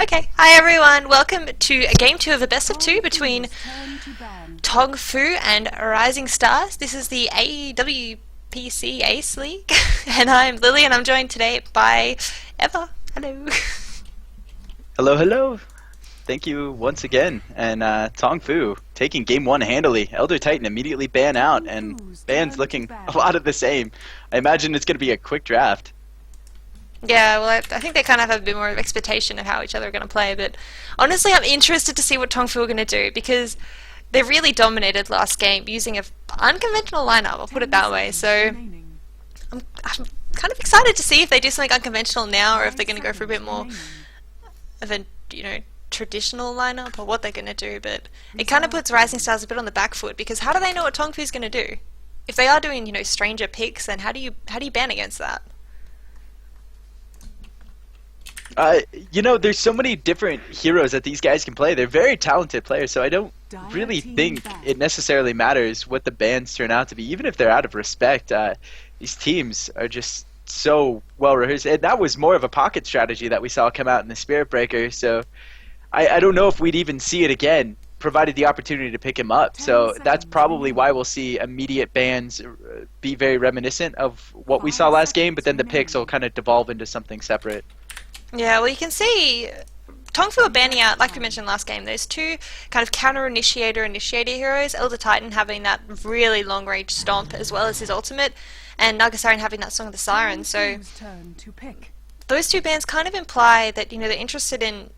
Okay, hi everyone, welcome to game 2 of a best of 2 between Tongfu and Rising Stars. This is the WPC Ace League, and I'm Lily and I'm joined today by Eva. Hello. Hello, hello. Thank you once again. And Tongfu taking game 1 handily. Elder Titan immediately ban out, and ban's looking a lot of the same. I imagine it's going to be a quick draft. Yeah, well, I think they kind of have a bit more of expectation of how each other are going to play, but honestly, I'm interested to see what Tongfu are going to do, because they really dominated last game using an unconventional lineup, I'll put it that way, so I'm kind of excited to see if they do something unconventional now, or if they're going to go for a bit more of a, traditional lineup, or what they're going to do, but it kind of puts Rising Stars a bit on the back foot, because how do they know what Tongfu's going to do? If they are doing, stranger picks, then how do you ban against that? There's so many different heroes that these guys can play. They're very talented players, so I don't really think it necessarily matters what the bans turn out to be, even if they're out of respect. These teams are just so well rehearsed, and that was more of a pocket strategy that we saw come out in the Spirit Breaker, so I don't know if we'd even see it again, provided the opportunity to pick him up. So that's probably why we'll see immediate bans be very reminiscent of what we saw last game, but then the picks will kind of devolve into something separate. Yeah, well, you can see Tongfu are banning out, like we mentioned last game, those two kind of counter-initiator heroes, Elder Titan having that really long-range stomp as well as his ultimate, and Nagasarian having that Song of the Siren, so those two bans kind of imply that, they're interested in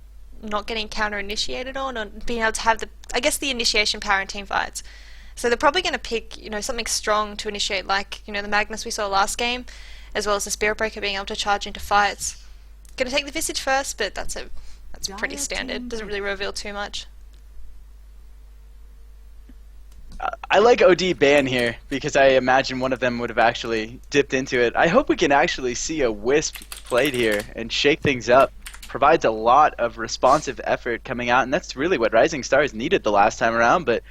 not getting counter-initiated on, or being able to have the initiation power in team fights. So they're probably going to pick, something strong to initiate, like, the Magnus we saw last game, as well as the Spirit Breaker being able to charge into fights. Gonna take the Visage first, but that's pretty standard. Doesn't really reveal too much. I like OD ban here because I imagine one of them would have actually dipped into it. I hope we can actually see a Wisp played here and shake things up. Provides a lot of responsive effort coming out, and that's really what Rising Stars needed the last time around. But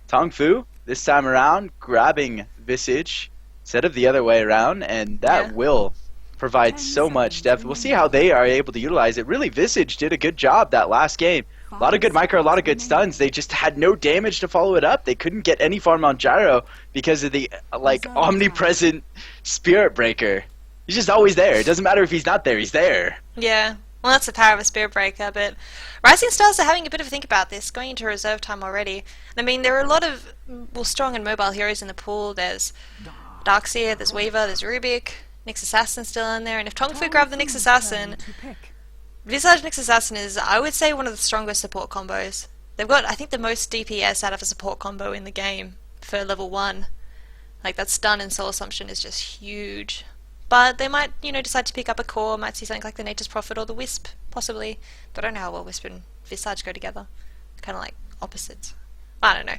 Tongfu this time around grabbing Visage instead of the other way around, and that will provide so much depth. We'll see how they are able to utilize it. Really, Visage did a good job that last game. A lot of good micro, a lot of good stuns. They just had no damage to follow it up. They couldn't get any farm on Gyro because of the omnipresent Spirit Breaker. He's just always there. It doesn't matter if he's not there, he's there. Yeah, well, that's the power of a Spirit Breaker, but Rising Stars are having a bit of a think about this, going into reserve time already. I mean, there are a lot of strong and mobile heroes in the pool. There's Darkseer, there's Weaver, there's Rubik, Nyx Assassin's still in there, and if Tongfu grab the Nyx Assassin, Visage Nyx Assassin is, I would say, one of the strongest support combos. They've got, I think, the most DPS out of a support combo in the game for level 1. Like, that stun and soul assumption is just huge. But they might, decide to pick up a core, might see something like the Nature's Prophet or the Wisp, possibly. But I don't know how well Wisp and Visage go together. Kind of like opposites. I don't know.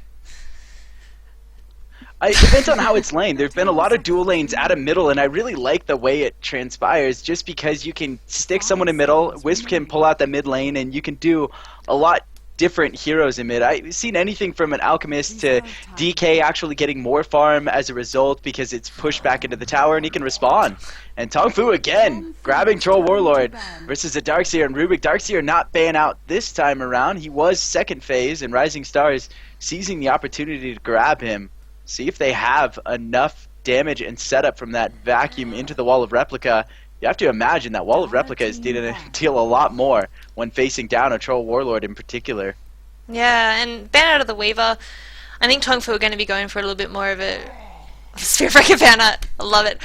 It depends on how it's lane. There have been a lot of dual lanes out of middle, and I really like the way it transpires, just because you can stick someone in middle, Wisp can pull out the mid lane, and you can do a lot different heroes in mid. I've seen anything from an Alchemist to DK actually getting more farm as a result because it's pushed back into the tower and he can respawn. And Tongfu again, grabbing Troll Warlord versus a Darkseer, and Rubik. Darkseer not ban out this time around. He was second phase, and Rising Stars seizing the opportunity to grab him. See if they have enough damage and setup from that vacuum into the Wall of Replica. You have to imagine that Wall of Replica is going to deal a lot more when facing down a Troll Warlord in particular. Yeah, and ban out of the Weaver. I think Tongfu are going to be going for a little bit more of a Spirit Breaker ban out. I love it.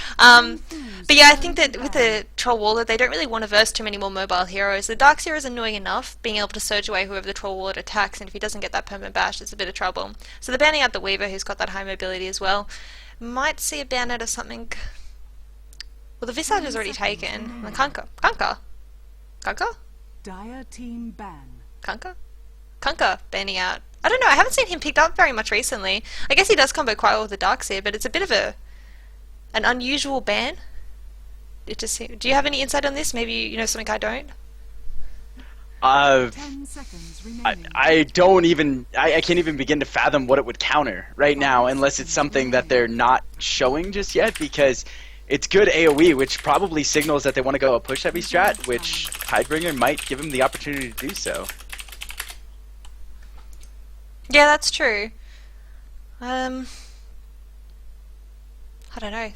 But yeah, I think that with the Troll Warlord, they don't really want to verse too many more mobile heroes. The Darkseer is annoying enough, being able to surge away whoever the Troll Warlord attacks, and if he doesn't get that permanent bash, it's a bit of trouble. So they're banning out the Weaver, who's got that high mobility as well. Might see a ban out of something. Well, the Visage is already taken. The Kunkka. Dire team ban. Kunkka banning out. I don't know, I haven't seen him picked up very much recently. I guess he does combo quite well with the Darkseer, but it's a bit of an unusual ban. Do you have any insight on this? Maybe you know something I don't? 10 seconds remaining. I can't even begin to fathom what it would counter right now, unless it's something that they're not showing just yet, because it's good AoE, which probably signals that they want to go a push-heavy strat, which Tidebringer might give him the opportunity to do so. Yeah, that's true. I don't know.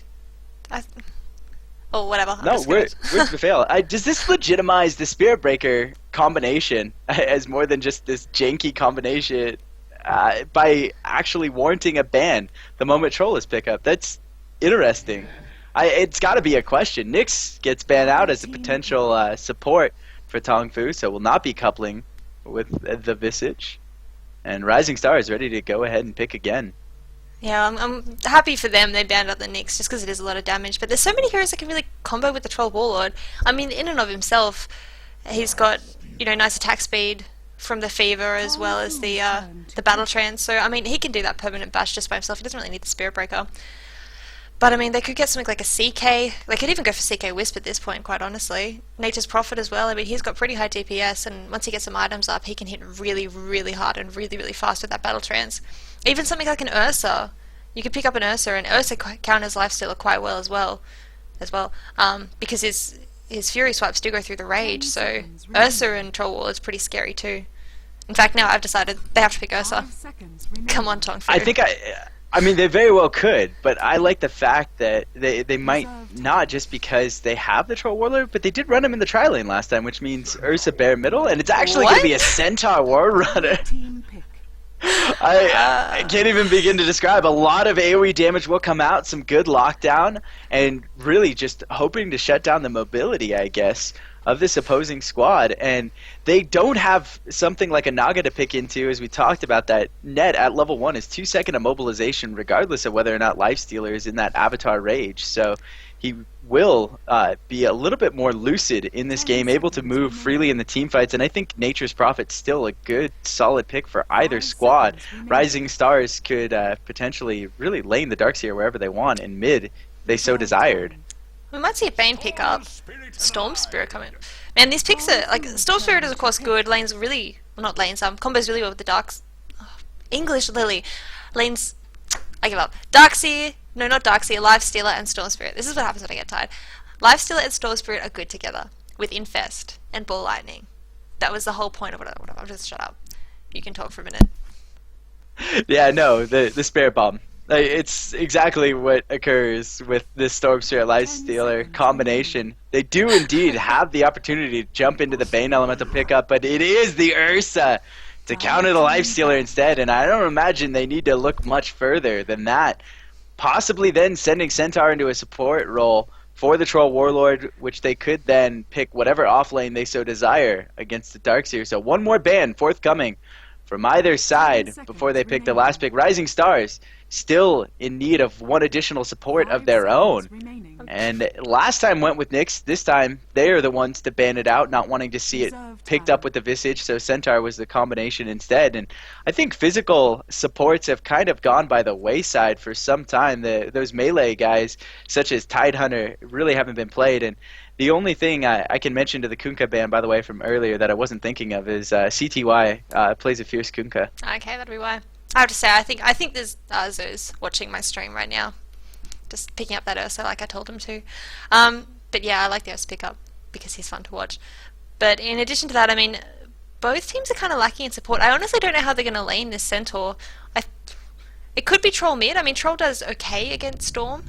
Oh, whatever. No, where's the fail? Does this legitimize the Spirit Breaker combination as more than just this janky combination by actually warranting a ban the moment Trollus pick up? That's interesting. It's got to be a question. Nyx gets banned out as a potential support for Tongfu, so will not be coupling with the Visage. And Rising Star is ready to go ahead and pick again. Yeah, I'm happy for them. They banned out the Nyx just because it is a lot of damage. But there's so many heroes that can really combo with the Troll Warlord. I mean, in and of himself, he's got, you know, nice attack speed from the Fever as well as the Battle Trance. So, I mean, he can do that permanent bash just by himself. He doesn't really need the Spirit Breaker. But, I mean, they could get something like a CK. They could even go for CK Wisp at this point, quite honestly. Nature's Prophet as well. I mean, he's got pretty high DPS, and once he gets some items up, he can hit really, really hard and really, really fast with that Battle Trance. Even something like an Ursa. You could pick up an Ursa, and Ursa counters Lifestealer quite well as well. Because his Fury swipes do go through the Rage, so Ursa and Troll Wall is pretty scary too. In fact, now I've decided they have to pick Ursa. Come on, Tongfu. I mean, they very well could, but I like the fact that they might not just because they have the Troll Warlord, but they did run him in the tri-lane last time, which means Ursa bare middle, and it's actually going to be a Centaur War Runner. I can't even begin to describe. A lot of AoE damage will come out, some good lockdown, and really just hoping to shut down the mobility, I guess, of this opposing squad. And they don't have something like a Naga to pick into, as we talked about. That net at level 1 is 2-second immobilization, regardless of whether or not Lifestealer is in that Avatar Rage. So he will be a little bit more lucid in this game, able to move freely in the team fights, and I think Nature's Prophet's still a good, solid pick for either squad. Rising Stars could potentially really lane the Darkseer wherever they want in mid, if they so desired. We might see a Bane pick up. Storm Spirit coming. Man, these picks are, like, Storm Spirit is of course good, lanes really, well not lanes, combos really well with the Darks. English Lily. Lanes, I give up. Darkseer, no not Darkseer, Lifestealer and Storm Spirit. This is what happens when I get tired. Lifestealer and Storm Spirit are good together, with Infest and Ball Lightning. That was the whole point of what I'll just shut up. You can talk for a minute. Yeah, no, the Spirit Bomb. It's exactly what occurs with this Storm Spirit Lifestealer combination. They do indeed have the opportunity to jump into the Bane Elemental pickup, but it is the Ursa to counter the Lifestealer instead, and I don't imagine they need to look much further than that. Possibly then sending Centaur into a support role for the Troll Warlord, which they could then pick whatever offlane they so desire against the Darkseer. So one more ban forthcoming from either side before they pick the last pick. Rising Stars still in need of one additional support of their own. And last time went with Nyx. This time they are the ones to ban it out, not wanting to see it picked up with the Visage, so Centaur was the combination instead. And I think physical supports have kind of gone by the wayside for some time. Those melee guys, such as Tidehunter, really haven't been played. And the only thing I can mention to the Kunkka ban, by the way, from earlier that I wasn't thinking of is CTY plays a fierce Kunkka. Okay, that'd be why. I have to say, I think there's Zeus watching my stream right now, just picking up that Ursa like I told him to. But yeah, I like the Ursa pickup because he's fun to watch. But in addition to that, I mean, both teams are kind of lacking in support. I honestly don't know how they're going to lane this Centaur. It could be Troll mid. I mean, Troll does okay against Storm,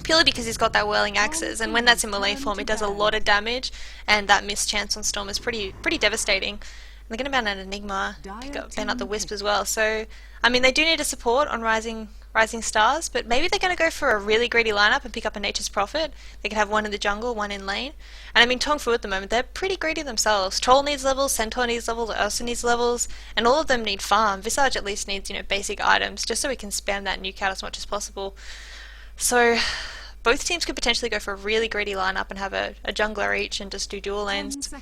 purely because he's got that Whirling Axes, and when that's in melee form, it does a lot of damage, and that missed chance on Storm is pretty devastating. They're going to ban an Enigma, ban out the Wisp as well. So, I mean, they do need a support on Rising Stars, but maybe they're going to go for a really greedy lineup and pick up a Nature's Prophet. They could have one in the jungle, one in lane. And I mean, Tongfu at the moment, they're pretty greedy themselves. Troll needs levels, Centaur needs levels, Ursa needs levels, and all of them need farm. Visage at least needs, basic items, just so we can spam that nuke out as much as possible. So, both teams could potentially go for a really greedy lineup and have a jungler each and just do dual lanes.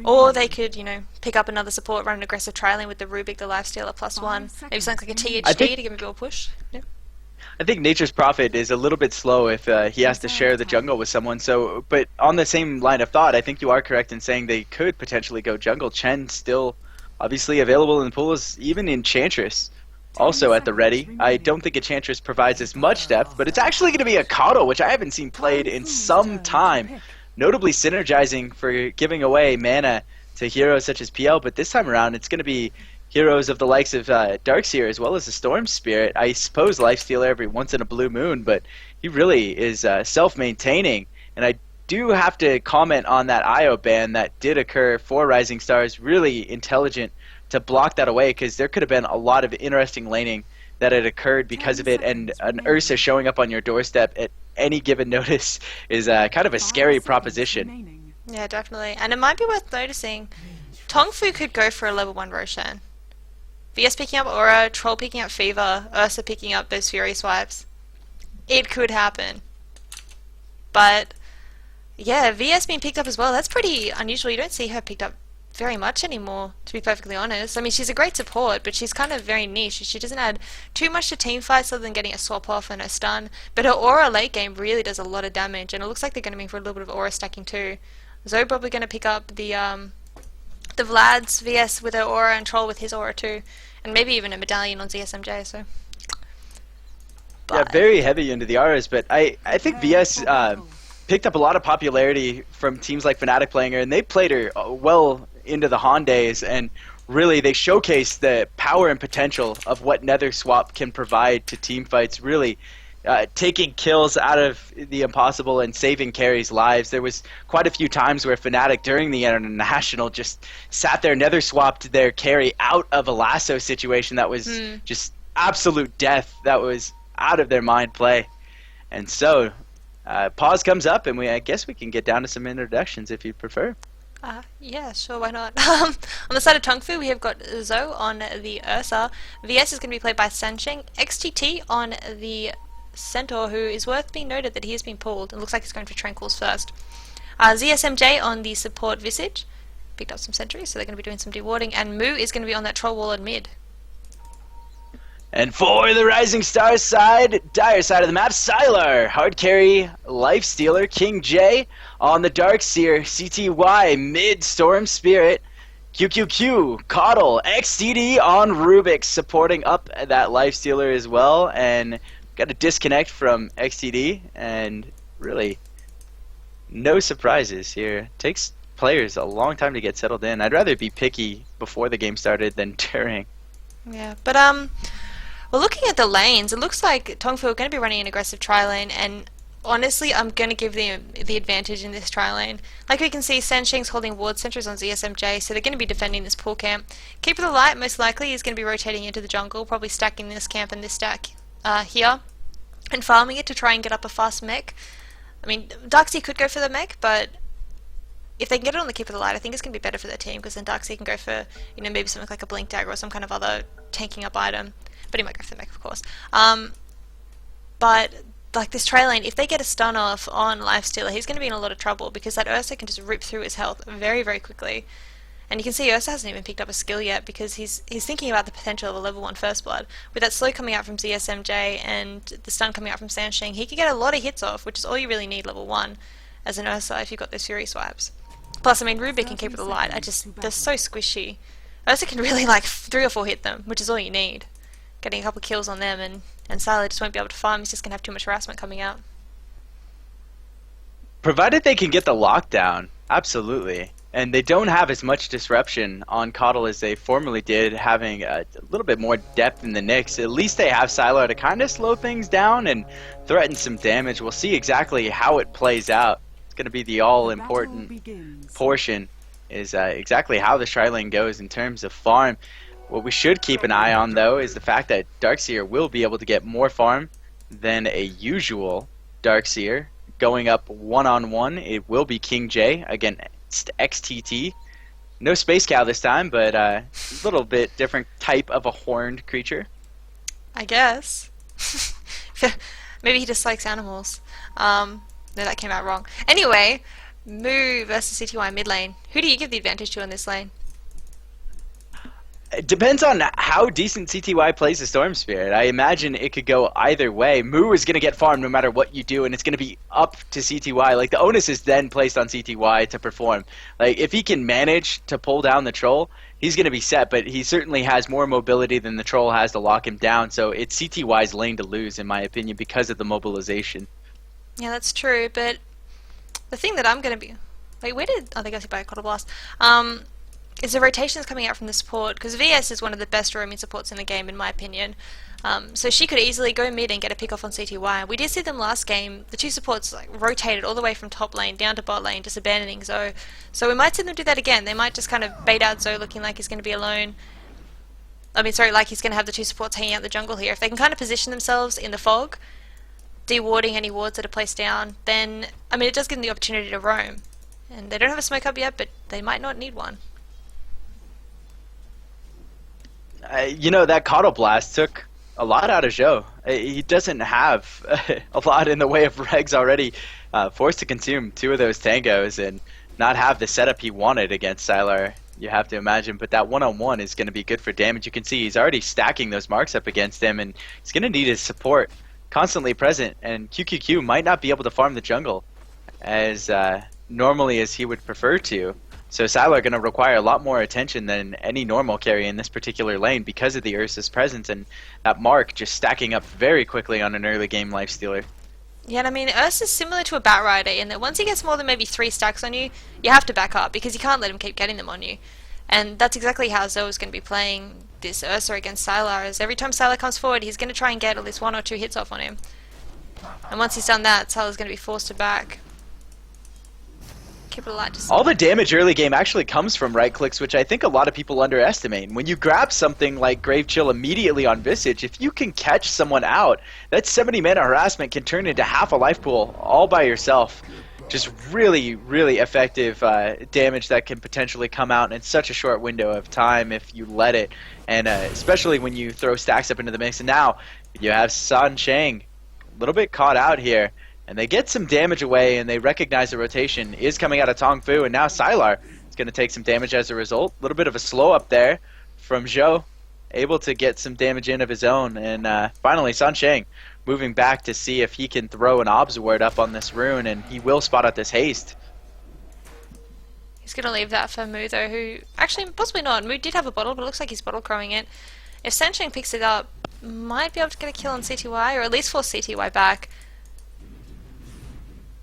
Or they could, pick up another support, run an aggressive tri-lane with the Rubik, the Lifestealer, +1. Maybe something like a THD to give a bit more push. Yeah. I think Nature's Prophet is a little bit slow if he has to share the jungle with someone. So, but on the same line of thought, I think you are correct in saying they could potentially go jungle. Chen still obviously available in the pools, even Enchantress also at the ready. I don't think Enchantress provides as much depth, but it's actually going to be a Coddle, which I haven't seen played in some time. Notably synergizing for giving away mana to heroes such as PL, but this time around it's going to be heroes of the likes of Darkseer as well as the Storm Spirit. I suppose Lifestealer every once in a blue moon, but he really is self-maintaining. And I do have to comment on that IO ban that did occur for Rising Stars. Really intelligent to block that away, because there could have been a lot of interesting laning that had occurred because of it, and an Ursa showing up on your doorstep at any given notice is kind of a scary proposition. Yeah, definitely. And it might be worth noticing, Tongfu could go for a level 1 Roshan. VS picking up Aura, Troll picking up Fever, Ursa picking up those Fury swipes. It could happen. But, yeah, VS being picked up as well, that's pretty unusual. You don't see her picked up very much anymore, to be perfectly honest. I mean, she's a great support, but she's kind of very niche. She doesn't add too much to team fights other than getting a swap off and a stun, but her aura late game really does a lot of damage, and it looks like they're going to be for a little bit of aura stacking too. Zoe probably going to pick up the Vlad's VS with her aura and Troll with his aura too, and maybe even a medallion on ZSMJ. So yeah, very heavy into the auras, but I think VS picked up a lot of popularity from teams like Fnatic playing her, and they played her well into the Han days, and really they showcased the power and potential of what Nether Swap can provide to team fights, really taking kills out of the impossible and saving carries' lives. There was quite a few times where Fnatic during the International just sat there, Nether Swapped their carry out of a lasso situation that was just absolute death, that was out of their mind play. And so pause comes up, and I guess we can get down to some introductions if you prefer. Yeah, sure, why not? On the side of Tongfu, we have got Zoe on the Ursa. VS is going to be played by Sansheng. XGT on the Centaur, who is worth being noted that he has been pulled. It looks like he's going for Tranquils first. ZSMJ on the support Visage. Picked up some sentries, so they're going to be doing some dewarding. And Moo is going to be on that Troll Wall in mid. And for the Rising Stars side, dire side of the map, Sylar, hard carry, Lifestealer, King J on the Darkseer, CTY, mid Storm Spirit, QQQ, Coddle, XTD on Rubik, supporting up that Lifestealer as well, and got a disconnect from XTD, and really no surprises here. Takes players a long time to get settled in. I'd rather be picky before the game started than during. Yeah, but well, looking at the lanes, it looks like Tongfu are going to be running an aggressive tri-lane, and honestly, I'm going to give them the advantage in this tri-lane. Like we can see, Sansheng's holding ward sentries on ZSMJ, so they're going to be defending this pool camp. Keeper of the Light, most likely, is going to be rotating into the jungle, probably stacking this camp and this stack here, and farming it to try and get up a fast mech. I mean, Darkseer could go for the mech, but if they can get it on the Keeper of the Light, I think it's going to be better for their team, because then Darkseer can go for, you know, maybe something like a Blink Dagger or some kind of other tanking up item. But he might go for the mech, of course. But like this trail lane, if they get a stun off on Lifestealer, he's going to be in a lot of trouble, because that Ursa can just rip through his health very, very quickly. And you can see Ursa hasn't even picked up a skill yet, because he's thinking about the potential of a level 1 First Blood. With that slow coming out from ZSMJ and the stun coming out from Sansheng, he can get a lot of hits off, which is all you really need level 1 as an Ursa if you've got those Fury swipes. Plus, I mean, Rubik and Keep It Alight, they're so squishy. Ursa can really like 3 or 4 hit them, which is all you need. Getting a couple kills on them, and Sylar just won't be able to farm. He's just going to have too much harassment coming out. Provided they can get the lockdown, absolutely. And they don't have as much disruption on Coddle as they formerly did, having a little bit more depth in the Nyx. At least they have Sylar to kind of slow things down and threaten some damage. We'll see exactly how it plays out. It's going to be the all-important portion, is exactly how the tri-lane goes in terms of farm. What we should keep an eye on, though, is the fact that Darkseer will be able to get more farm than a usual Darkseer. Going up one-on-one, it will be King J against XTT. No Space Cow this time, but a little bit different type of a horned creature. I guess. Maybe he dislikes animals. No, that came out wrong. Anyway, Moo versus CTY mid lane. Who do you give the advantage to in this lane? It depends on how decent CTY plays the Storm Spirit. I imagine it could go either way. Moo is going to get farmed no matter what you do, and it's going to be up to CTY. Like, the onus is then placed on CTY to perform. Like, if he can manage to pull down the Troll, he's going to be set, but he certainly has more mobility than the Troll has to lock him down, so it's CTY's lane to lose, in my opinion, because of the mobilization. Yeah, that's true, but the thing that I'm going to be... Wait, where did... Oh, they got hit by a Cotter Blast. Is the rotations coming out from the support, because VS is one of the best roaming supports in the game, in my opinion. So she could easily go mid and get a pick off on CTY. We did see them last game. The two supports like rotated all the way from top lane down to bot lane, just abandoning Zoe. So we might see them do that again. They might just kind of bait out Zoe looking like he's going to be alone. I mean, sorry, like he's going to have the two supports hanging out in the jungle here. If they can kind of position themselves in the fog, de-warding any wards that are placed down, then, I mean, it does give them the opportunity to roam. And they don't have a smoke up yet, but they might not need one. You know, that Coddle Blast took a lot out of Zhou. He doesn't have a lot in the way of regs already. Forced to consume 2 of those tangos and not have the setup he wanted against Sylar, you have to imagine. But that one-on-one is going to be good for damage. You can see he's already stacking those marks up against him, and he's going to need his support constantly present. And QQQ might not be able to farm the jungle as normally as he would prefer to. So Sylar going to require a lot more attention than any normal carry in this particular lane because of the Ursa's presence and that mark just stacking up very quickly on an early game lifestealer. Yeah, and I mean, Ursa's similar to a Batrider in that once he gets more than maybe 3 stacks on you, you have to back up because you can't let him keep getting them on you. And that's exactly how Zoe's going to be playing this Ursa against Sylar, is every time Sylar comes forward, he's going to try and get at least 1 or 2 hits off on him. And once he's done that, Sylar's going to be forced to back. Keep it alive. All the damage early game actually comes from right clicks, which I think a lot of people underestimate. When you grab something like Grave Chill immediately on Visage, if you can catch someone out, that 70 mana harassment can turn into half a life pool all by yourself. Just really, really effective damage that can potentially come out in such a short window of time if you let it, and especially when you throw stacks up into the mix. And now you have San Shang a little bit caught out here. And they get some damage away, and they recognize the rotation is coming out of Tongfu, and now Sylar is going to take some damage as a result. A little bit of a slow up there from Zhou, able to get some damage in of his own. And finally, San Shang moving back to see if he can throw an Obs Ward up on this rune, and he will spot out this haste. He's going to leave that for Moo, though, who... Actually, possibly not. Moo did have a bottle, but it looks like he's bottle crowing it. If San Shang picks it up, might be able to get a kill on CTY, or at least force CTY back.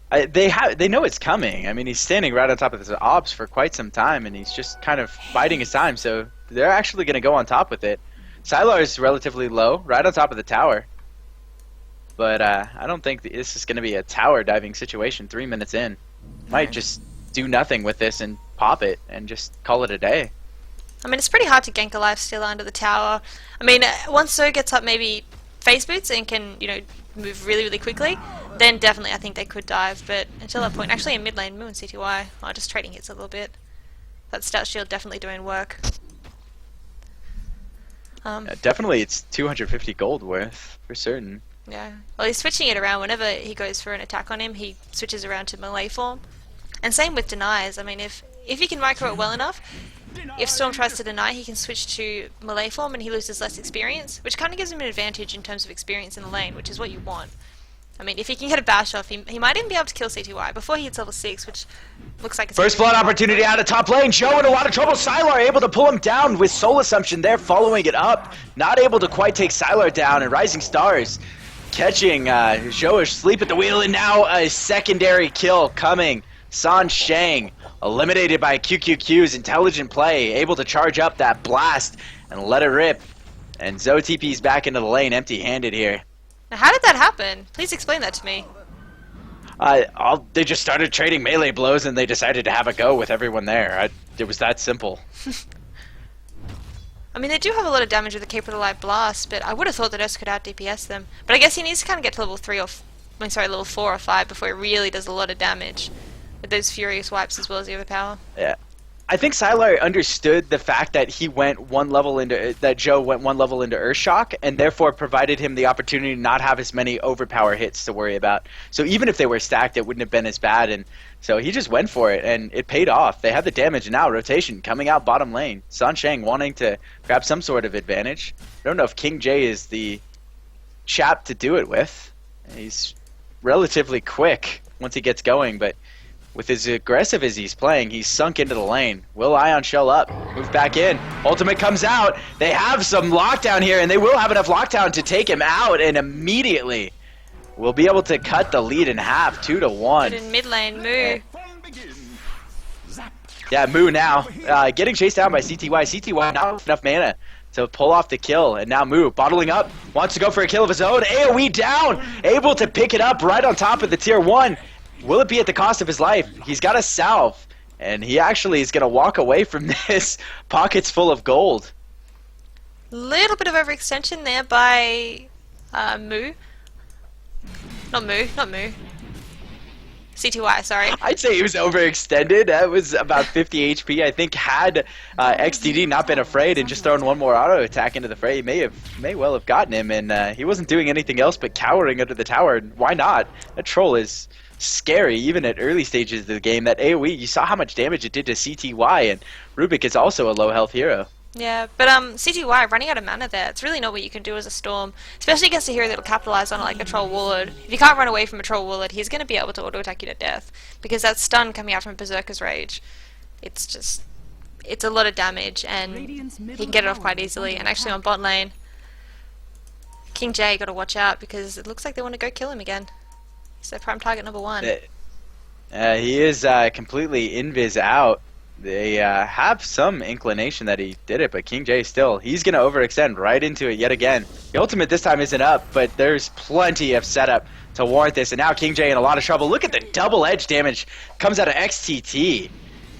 They know it's coming. I mean, he's standing right on top of the Obs for quite some time, and he's just kind of biding his time, so they're actually going to go on top with it. Sylar is relatively low, right on top of the tower. But I don't think this is going to be a tower diving situation 3 minutes in. Might just do nothing with this and pop it and just call it a day. I mean, it's pretty hard to gank a lifestealer under the tower. I mean, once Zoe gets up maybe phase boots and can, you know, move really, really quickly, then definitely I think they could dive, but until that point, actually in mid lane, Moo and CTY are just trading hits a little bit. That stout shield definitely doing work. Definitely it's 250 gold worth, for certain. Yeah. Well, he's switching it around. Whenever he goes for an attack on him, he switches around to melee form. And same with denies. I mean, if he can micro it well enough, if Storm tries to deny, he can switch to melee form and he loses less experience, which kind of gives him an advantage in terms of experience in the lane, which is what you want. I mean, if he can get a bash off, he might even be able to kill CTY before he hits level 6, which looks like it's... First blood opportunity out of top lane. Zhou in a lot of trouble. Sylar able to pull him down with Soul Assumption there, following it up. Not able to quite take Sylar down, and Rising Stars catching Zhou asleep at the wheel, and now a secondary kill coming. San Shang eliminated by QQQ's intelligent play, able to charge up that blast and let it rip. And Zhou TP's back into the lane empty-handed here. Now, how did that happen? Please explain that to me. They just started trading melee blows and they decided to have a go with everyone there. It was that simple. I mean, they do have a lot of damage with the Caper Light Blast, but I would have thought that Ursa could out DPS them. But I guess he needs to kind of get to level 3 or... level 4 or 5 before it really does a lot of damage. With those Furious Wipes as well as the overpower. Yeah. I think Sylar understood the fact that he went one level into that Joe went one level into Earthshock, and therefore provided him the opportunity to not have as many overpower hits to worry about. So even if they were stacked, it wouldn't have been as bad, and so he just went for it, and it paid off. They had the damage, and now rotation coming out bottom lane. Sansheng wanting to grab some sort of advantage. I don't know if King J is the chap to do it with. He's relatively quick once he gets going, but with as aggressive as he's playing, he's sunk into the lane. Will Ion shell up? Move back in. Ultimate comes out. They have some lockdown here, and they will have enough lockdown to take him out, and immediately will be able to cut the lead in half, 2-1. But in mid lane, Moo. Yeah, Moo now getting chased down by CTY. CTY not with enough mana to pull off the kill, and now Moo bottling up, wants to go for a kill of his own. AoE down, able to pick it up right on top of the tier 1. Will it be at the cost of his life? He's got a salve, and he actually is going to walk away from this pockets full of gold. Little bit of overextension there by Moo. Not Moo. CTY, sorry. I'd say he was overextended. That was about 50 HP. I think had XTD not been afraid and just thrown one more auto attack into the fray, he may well have gotten him, and he wasn't doing anything else but cowering under the tower. Why not? That troll is scary, even at early stages of the game. That AoE, you saw how much damage it did to CTY, and Rubik is also a low health hero. Yeah, but CTY running out of mana there, it's really not what you can do as a Storm, especially against a hero that will capitalize on it like a Troll Warlord. If you can't run away from a Troll Warlord, he's going to be able to auto-attack you to death, because that stun coming out from Berserker's Rage, it's a lot of damage, and he can get it off quite easily. And actually on bot lane, King J got to watch out, because it looks like they want to go kill him again. So prime target number 1. He is completely invis out. They have some inclination that he did it, but King J still, he's going to overextend right into it yet again. The ultimate this time isn't up, but there's plenty of setup to warrant this, and now King J in a lot of trouble. Look at the double edge damage comes out of XTT.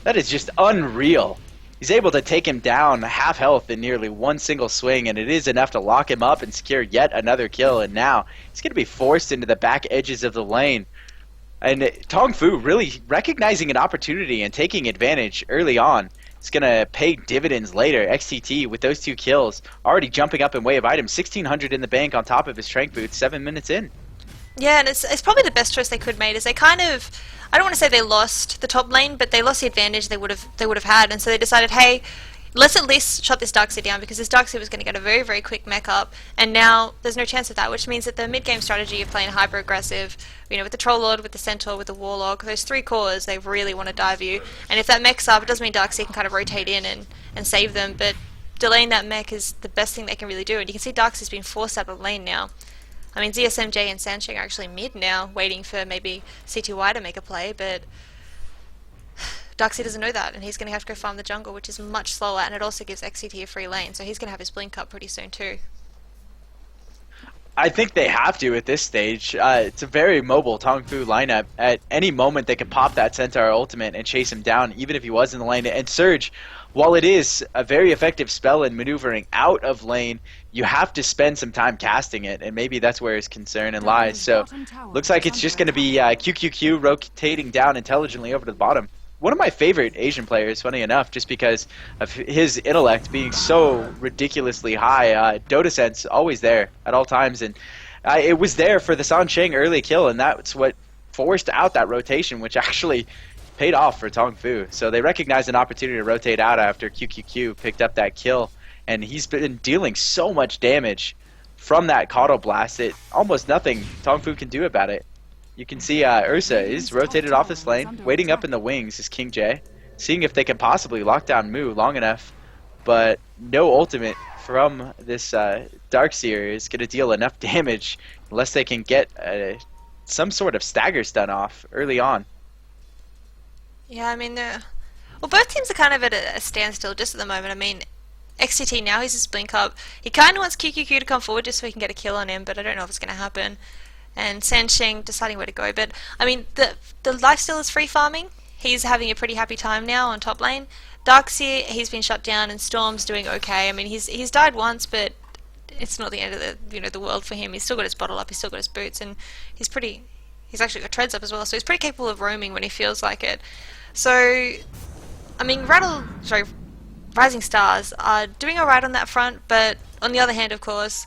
That is just unreal. He's able to take him down half health in nearly one single swing, and it is enough to lock him up and secure yet another kill, and now he's going to be forced into the back edges of the lane. And Tongfu really recognizing an opportunity and taking advantage early on. It's going to pay dividends later. XTT with those 2 kills already jumping up in way of items. 1,600 in the bank on top of his strength boots 7 minutes in. Yeah, and it's probably the best choice they could have made. Is they kind of, I don't want to say they lost the top lane, but they lost the advantage they would have had, and so they decided, hey, let's at least shut this Darkseid down, because this Darkseid was going to get a very, very quick mech up, and now there's no chance of that, which means that the mid-game strategy of playing hyper-aggressive, you know, with the Troll Lord, with the Centaur, with the Warlock, those 3 cores, they really want to dive you, and if that mech's up, it does mean Darkseid can kind of rotate in and save them, but delaying that mech is the best thing they can really do, and you can see Darkseid's been forced out of the lane now. I mean, ZSMJ and Sansheng are actually mid now, waiting for maybe CTY to make a play, but Darkseid doesn't know that, and he's going to have to go farm the jungle, which is much slower, and it also gives XCT a free lane, so he's going to have his blink up pretty soon too. I think they have to at this stage. It's a very mobile Tongfu lineup. At any moment, they could pop that Centaur ultimate and chase him down, even if he was in the lane. And Surge, while it is a very effective spell in maneuvering out of lane, you have to spend some time casting it, and maybe that's where his concern lies. So, looks like it's just going to be QQQ rotating down intelligently over to the bottom. One of my favorite Asian players, funny enough, just because of his intellect being so ridiculously high. Dota Sense always there at all times, and it was there for the Sansheng early kill, and that's what forced out that rotation, which actually paid off for Tongfu. So they recognized an opportunity to rotate out after QQQ picked up that kill, and he's been dealing so much damage from that Caudal Blast that almost nothing Tongfu can do about it. You can see Ursa is rotated off this lane. Waiting up in the wings is King J, seeing if they can possibly lock down Moo long enough, but no ultimate from this Darkseer is going to deal enough damage unless they can get some sort of stagger stun off early on. Yeah, I mean, well, both teams are kind of at a standstill just at the moment. I mean, XTT now, he's his blink up. He kind of wants QQQ to come forward just so he can get a kill on him, but I don't know if it's going to happen. And Sansheng deciding where to go, but I mean, the lifesteal is free farming. He's having a pretty happy time now on top lane. Darkseer, he's been shut down, and Storm's doing okay. I mean, he's died once, but it's not the end of the world for him. He's still got his bottle up, he's still got his boots, and he's actually got treads up as well, so he's pretty capable of roaming when he feels like it. So I mean, Rising Stars are doing alright on that front, but on the other hand, of course,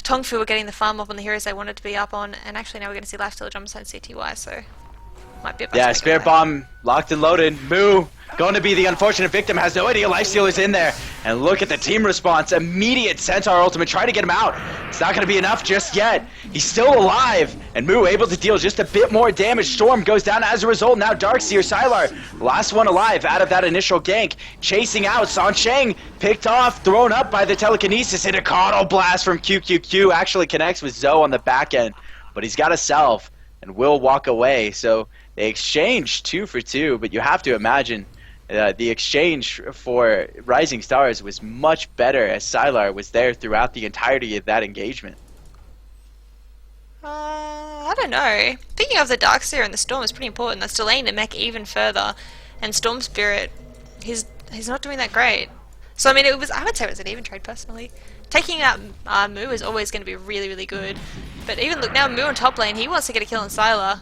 Tongfu were getting the farm up on the heroes they wanted to be up on, and actually now we're going to see Lifesteal jump inside CTY, so might be a bunch Yeah, of Spirit Bomb locked and loaded. Moo going to be the unfortunate victim, has no idea Lifestealer's in there. And look at the team response. Immediate Centaur ultimate, try to get him out. It's not going to be enough just yet. He's still alive. And Moo able to deal just a bit more damage. Storm goes down as a result. Now Darkseer, Sylar, last one alive out of that initial gank. Chasing out, Sansheng picked off, thrown up by the telekinesis. Hit a Caudal Blast from QQQ. Actually connects with Zoe on the back end. But he's got a self and will walk away. So they exchanged 2 for 2, but you have to imagine the exchange for Rising Stars was much better as Sylar was there throughout the entirety of that engagement. I don't know. Picking up the Darkseer and the Storm is pretty important. That's delaying the mech even further. And Storm Spirit, he's not doing that great. So I mean, I would say it was an even trade personally. Taking out Moo is always going to be really, really good. But even look now, Moo on top lane, he wants to get a kill on Sylar.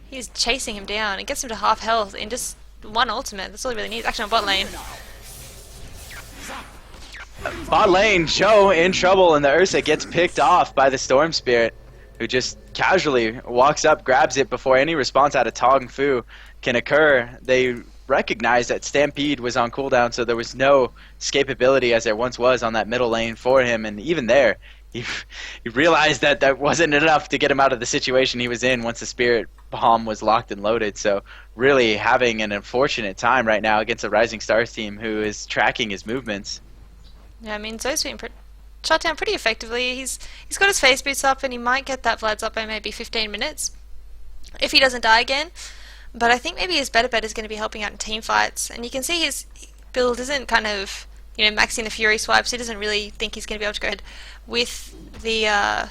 He's chasing him down and gets him to half health in just one ultimate. That's all he really needs. Actually, on bot lane. Bot lane, Joe in trouble, and the Ursa gets picked off by the Storm Spirit, who just casually walks up, grabs it before any response out of Tongfu can occur. They recognize that Stampede was on cooldown, so there was no escapability as there once was on that middle lane for him, and even there, he realized that that wasn't enough to get him out of the situation he was in once the Spirit Bomb was locked and loaded. So really having an unfortunate time right now against a Rising Stars team who is tracking his movements. Yeah, I mean, Zoe's being shot down pretty effectively. He's got his phase boots up and he might get that Vlad's up by maybe 15 minutes if he doesn't die again. But I think maybe his better bet is going to be helping out in team fights. And you can see his build isn't kind of, you know, maxing the Fury swipes. He doesn't really think he's going to be able to go ahead with the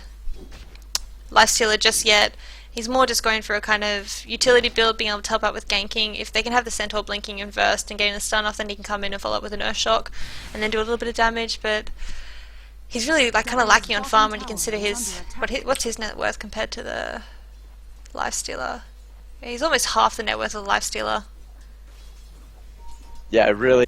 Lifestealer just yet. He's more just going for a kind of utility build, being able to help out with ganking. If they can have the Centaur blinking in first and getting the stun off, then he can come in and follow up with an Earth Shock and then do a little bit of damage. But he's really like kind of lacking on farm when you consider what's his net worth compared to the Lifestealer. He's almost half the net worth of the Lifestealer. Yeah, really.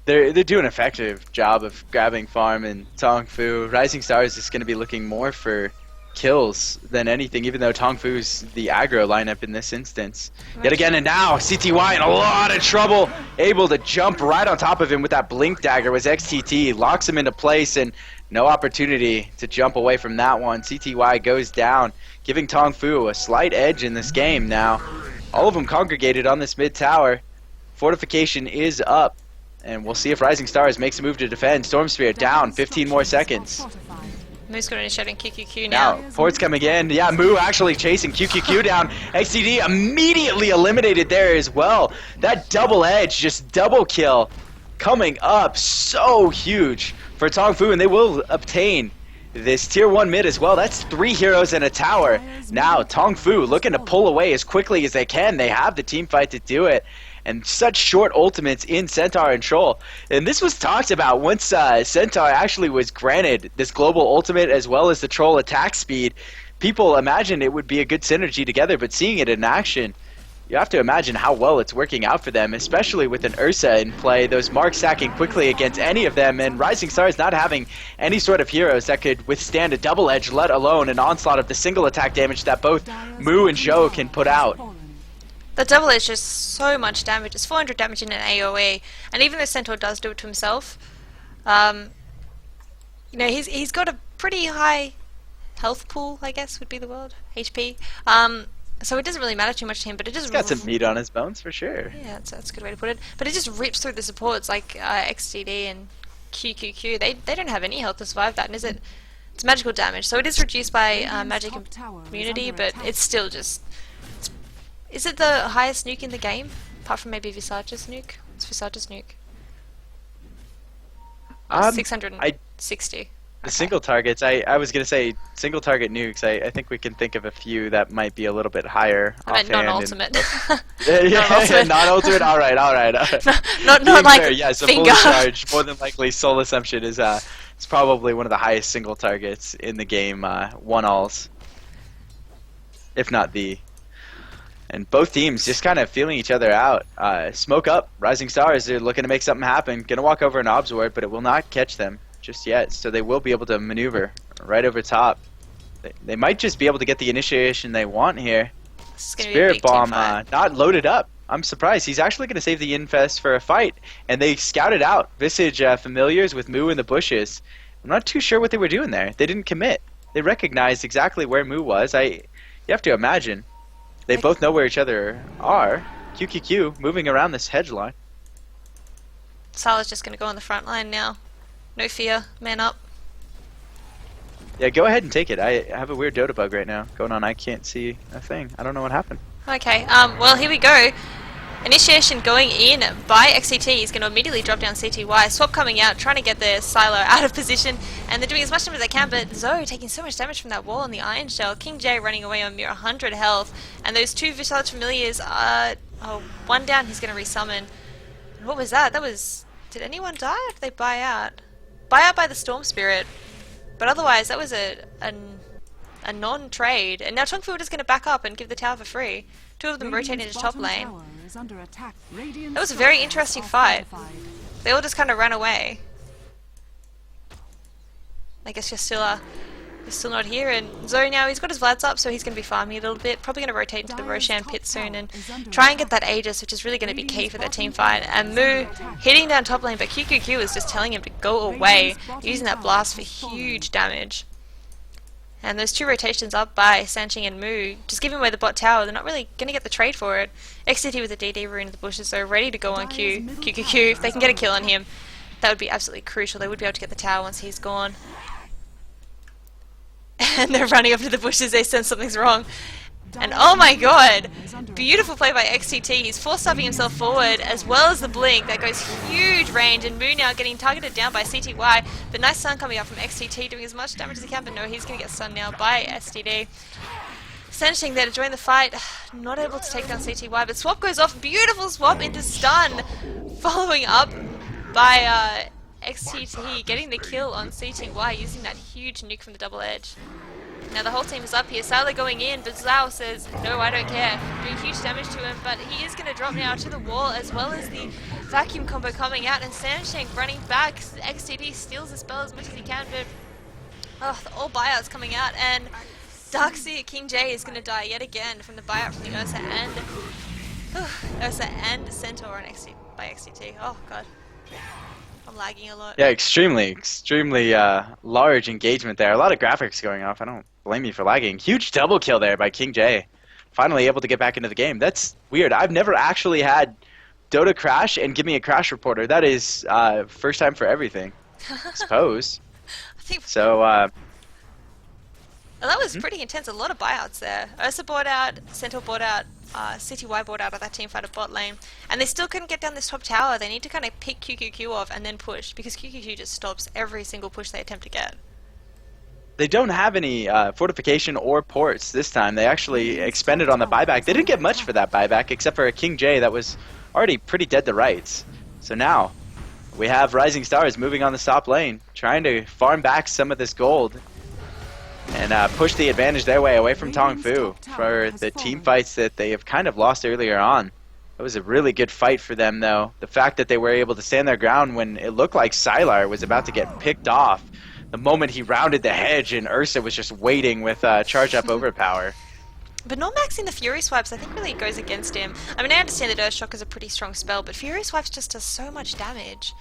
They're doing an effective job of grabbing farm and Tongfu. Rising Stars is going to be looking more for kills than anything, even though Tongfu's the aggro lineup in this instance. Yet again, and now CTY in a lot of trouble, able to jump right on top of him with that blink dagger was XTT, locks him into place, and no opportunity to jump away from that one. CTY goes down, giving Tongfu a slight edge in this game now. All of them congregated on this mid tower. Fortification is up, and we'll see if Rising Stars makes a move to defend. Storm Spirit down, 15 more seconds. Moo's going to shouting QQQ now. Port's coming in. Yeah, Moo actually chasing QQQ down. XTD immediately eliminated there as well. That double edge, just double kill coming up. So huge for Tongfu, and they will obtain this tier 1 mid as well. That's 3 heroes and a tower. Now Tongfu looking to pull away as quickly as they can. They have the team fight to do it. And such short ultimates in Centaur and Troll. And this was talked about once Centaur actually was granted this global ultimate as well as the Troll attack speed. People imagined it would be a good synergy together, but seeing it in action, you have to imagine how well it's working out for them, especially with an Ursa in play, those marks stacking quickly against any of them, and Rising Stars not having any sort of heroes that could withstand a double edge, let alone an onslaught of the single attack damage that both Moo and Zhou can put out. The double is just so much damage. It's 400 damage in an AoE, and even though Centaur does do it to himself, you know, he's got a pretty high health pool, I guess would be the word, HP. So it doesn't really matter too much to him, but it just... He's got some meat on his bones for sure. Yeah, that's a good way to put it. But it just rips through the supports like XTD and QQQ. They don't have any health to survive that, and it's magical damage. So it is reduced by magic immunity, but it's still just... Is it the highest nuke in the game? Apart from maybe Visage's nuke? What's Visage's nuke? 660. The single targets, I was going to say single target nukes. I think we can think of a few that might be a little bit higher. I meant non-ultimate. Yeah, non-ultimate? Alright. Not like fair, yeah, so finger. fully charged, more than likely Soul Assumption is it's probably one of the highest single targets in the game, 1-alls. If not the... And both teams just kind of feeling each other out. Smoke up. Rising Stars, they're looking to make something happen. Going to walk over an Obs Ward, but it will not catch them just yet. So they will be able to maneuver right over top. They might just be able to get the initiation they want here. Spirit Bomb not loaded up. I'm surprised. He's actually going to save the Infest for a fight. And they scouted out Visage familiars with Moo in the bushes. I'm not too sure what they were doing there. They didn't commit. They recognized exactly where Moo was. You have to imagine. They both know where each other are. QQQ moving around this hedge line. Salah's just going to go on the front line now. No fear. Man up. Yeah, go ahead and take it. I have a weird Dota bug right now going on. I can't see a thing. I don't know what happened. Okay, well, here we go. Initiation going in by XCT. He's going to immediately drop down CTY. Swap coming out, trying to get the Silo out of position. And they're doing as much damage as they can, but Zoe taking so much damage from that wall on the Iron Shell. King J running away on mere 100 health. And those two Visage Familiars are... Oh, one down, he's going to resummon. What was that? That was... Did anyone die or did they buy out? Buy out by the Storm Spirit. But otherwise, that was a non-trade. And now Tongfu is going to back up and give the tower for free. Two of them rotating into top lane. That was a very interesting fight. They all just kind of ran away. I guess you're still not here. And Zoe now, he's got his Vlads up, so he's going to be farming a little bit. Probably going to rotate into the Roshan pit soon and try and get that Aegis, which is really going to be key for their team fight. And Moo hitting down top lane, but QQQ is just telling him to go away, using that blast for huge damage. And those two rotations up by Sanching and Moo, just giving away the bot tower, they're not really going to get the trade for it. XCT with a DD rune in the bushes, so ready to go on QQQ. If they can get a kill on him, that would be absolutely crucial. They would be able to get the tower once he's gone. And they're running up to the bushes, they sense something's wrong. And oh my god! Beautiful play by XCT. He's force-stopping himself forward as well as the blink. That goes huge range, and Moo now getting targeted down by CTY. But nice stun coming up from XCT, doing as much damage as he can, but no, he's going to get stunned now by STD. Sanching there to join the fight. Not able to take down CTY, but swap goes off. Beautiful swap into stun. Following up by XCT getting the kill on CTY using that huge nuke from the double edge. Now the whole team is up here. Sailor going in, but Zhao says, no, I don't care. Doing huge damage to him, but he is going to drop now to the wall, as well as the vacuum combo coming out, and Sancheng running back. XTD steals the spell as much as he can, but all buyouts coming out, and Darkseer King J is going to die yet again from the buyout from the Ursa and Centaur on by XTT. Oh god. I'm lagging a lot. Yeah, extremely large engagement there. A lot of graphics going off. I don't blame you for lagging. Huge double kill there by King J. Finally able to get back into the game. That's weird. I've never actually had Dota crash and give me a crash reporter. That is first time for everything, I suppose. I think so. Well, that was pretty intense. A lot of buyouts there. Ursa bought out, Centaur bought out, CTY bought out of that team fight at bot lane. And they still couldn't get down this top tower. They need to kind of pick QQQ off and then push, because QQQ just stops every single push they attempt to get. They don't have any fortification or ports this time. They actually expended on the buyback. They didn't get much for that buyback, except for a King J that was already pretty dead to rights. So now, we have Rising Stars moving on the top lane, trying to farm back some of this gold. And push the advantage their way away from Tongfu for the team fights that they have kind of lost earlier on. It was a really good fight for them, though. The fact that they were able to stand their ground when it looked like Sylar was about to get picked off. The moment he rounded the hedge and Ursa was just waiting with charge up overpower. But not maxing the Fury Swipes, I think, really goes against him. I mean, I understand that Earthshock is a pretty strong spell, but Fury Swipes just does so much damage.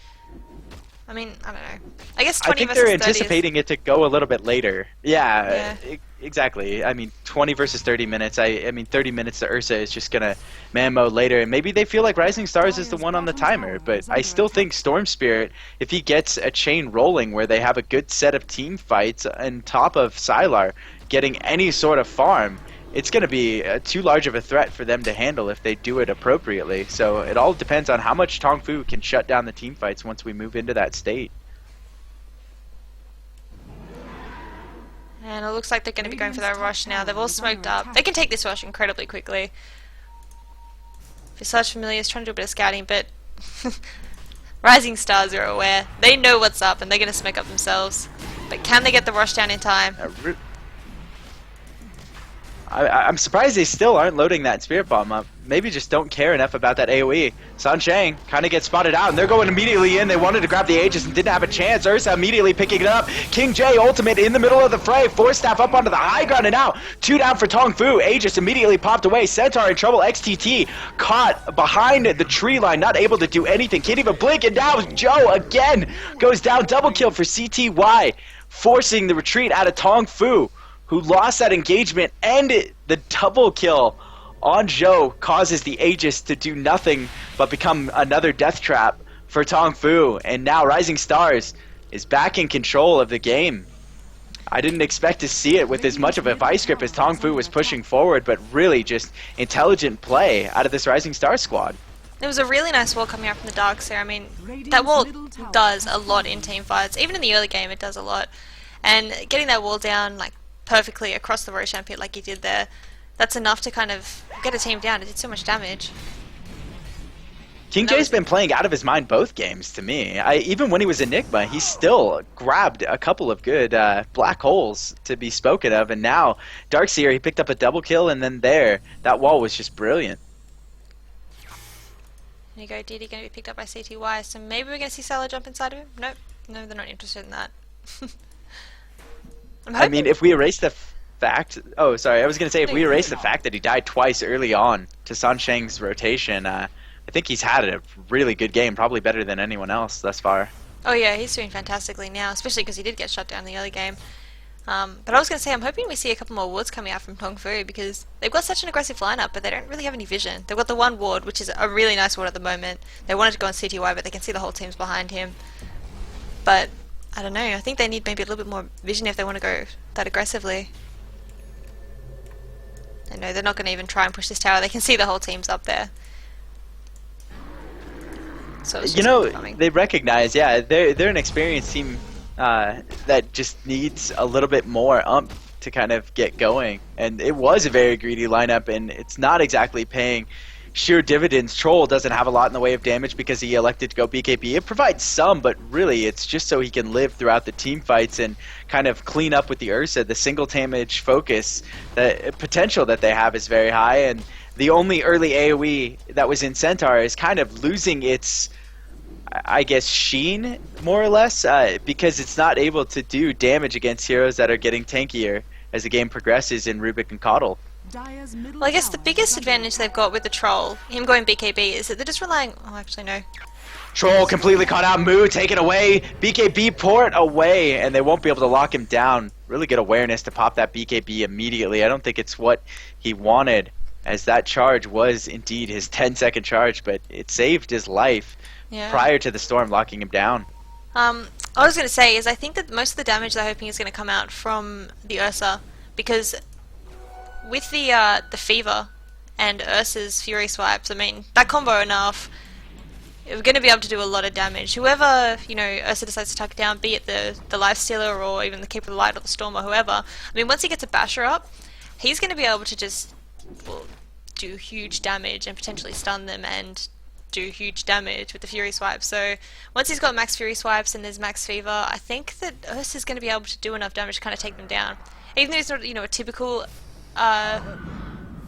I mean, I don't know. I guess 20 versus 30 I think they're anticipating it to go a little bit later. Yeah. Exactly. I mean, 20 versus 30 minutes. I mean, 30 minutes to Ursa is just going to man mode later. And maybe they feel like Rising Stars is the one on the timer. But I still think Storm Spirit, if he gets a chain rolling where they have a good set of team fights on top of Sylar getting any sort of farm, it's going to be too large of a threat for them to handle if they do it appropriately. So it all depends on how much Tongfu can shut down the team fights once we move into that state. And it looks like they're going to be going for that rush now. They've all smoked up. They can take this rush incredibly quickly. Visage Familiar is trying to do a bit of scouting, but Rising Stars are aware. They know what's up, and they're going to smoke up themselves. But can they get the rush down in time? I'm surprised they still aren't loading that Spirit Bomb up. Maybe just don't care enough about that AoE. Sansheng kind of gets spotted out, and they're going immediately in. They wanted to grab the Aegis and didn't have a chance. Ursa immediately picking it up. King J ultimate in the middle of the fray. 4 staff up onto the high ground, and now 2 down for Tongfu. Aegis immediately popped away. Centaur in trouble. XTT caught behind the tree line, not able to do anything. Can't even blink, and now Joe again goes down. Double kill for CTY, forcing the retreat out of Tongfu, who lost that engagement, and the double kill on Zhou causes the Aegis to do nothing but become another death trap for Tongfu. And now Rising Stars is back in control of the game. I didn't expect to see it with as much of a vice grip as Tongfu was pushing forward, but really just intelligent play out of this Rising Stars squad. There was a really nice wall coming out from the Darks there. I mean, that wall does a lot in team fights. Even in the early game, it does a lot. And getting that wall down, like, perfectly across the Roshan pit like he did there, that's enough to kind of get a team down. It did so much damage. King J's been playing out of his mind both games to me. Even when he was Enigma, he still grabbed a couple of good black holes to be spoken of, and now Darkseer, he picked up a double kill, and then that wall was just brilliant. There you go, Didi going to be picked up by CTY, so maybe we're going to see Salah jump inside of him? Nope, no, they're not interested in that. I mean, if we erase the fact... Oh, sorry, I was going to say, if we erase the fact that he died twice early on to Sansheng's rotation, I think he's had a really good game, probably better than anyone else thus far. Oh yeah, he's doing fantastically now, especially because he did get shut down in the early game. But I was going to say, I'm hoping we see a couple more wards coming out from Tongfu, because they've got such an aggressive lineup, but they don't really have any vision. They've got the one ward, which is a really nice ward at the moment. They wanted to go on CTY, but they can see the whole team's behind him. But I don't know, I think they need maybe a little bit more vision if they want to go that aggressively. I know they're not going to even try and push this tower, they can see the whole team's up there. So it's just they recognize, yeah, they're an experienced team that just needs a little bit more to kind of get going. And it was a very greedy lineup, and it's not exactly paying sheer dividends. Troll doesn't have a lot in the way of damage because he elected to go BKB. It provides some, but really it's just so he can live throughout the team fights and kind of clean up with the Ursa. The single damage focus, the potential that they have is very high, and the only early AoE that was in Centaur is kind of losing its, I guess, sheen, more or less, because it's not able to do damage against heroes that are getting tankier as the game progresses in Rubik and Coddle. Well, I guess the biggest advantage they've got with the Troll, him going BKB, is that they're just relying... Oh, actually, no. Troll completely caught out. Moo taken away. BKB port away, and they won't be able to lock him down. Really good awareness to pop that BKB immediately. I don't think it's what he wanted, as that charge was indeed his 10-second charge, but it saved his life prior to the storm locking him down. I was going to say is I think that most of the damage they're hoping is going to come out from the Ursa, because with the Fever and Ursa's Fury Swipes, I mean, that combo enough, we're going to be able to do a lot of damage. Whoever, Ursa decides to tuck down, be it the Lifestealer or even the Keeper of the Light or the Storm or whoever, I mean, once he gets a Basher up, he's going to be able to just do huge damage and potentially stun them and do huge damage with the Fury Swipe. So once he's got max Fury Swipes and there's max Fever, I think that Ursa's going to be able to do enough damage to kind of take them down. Even though he's not, a typical, I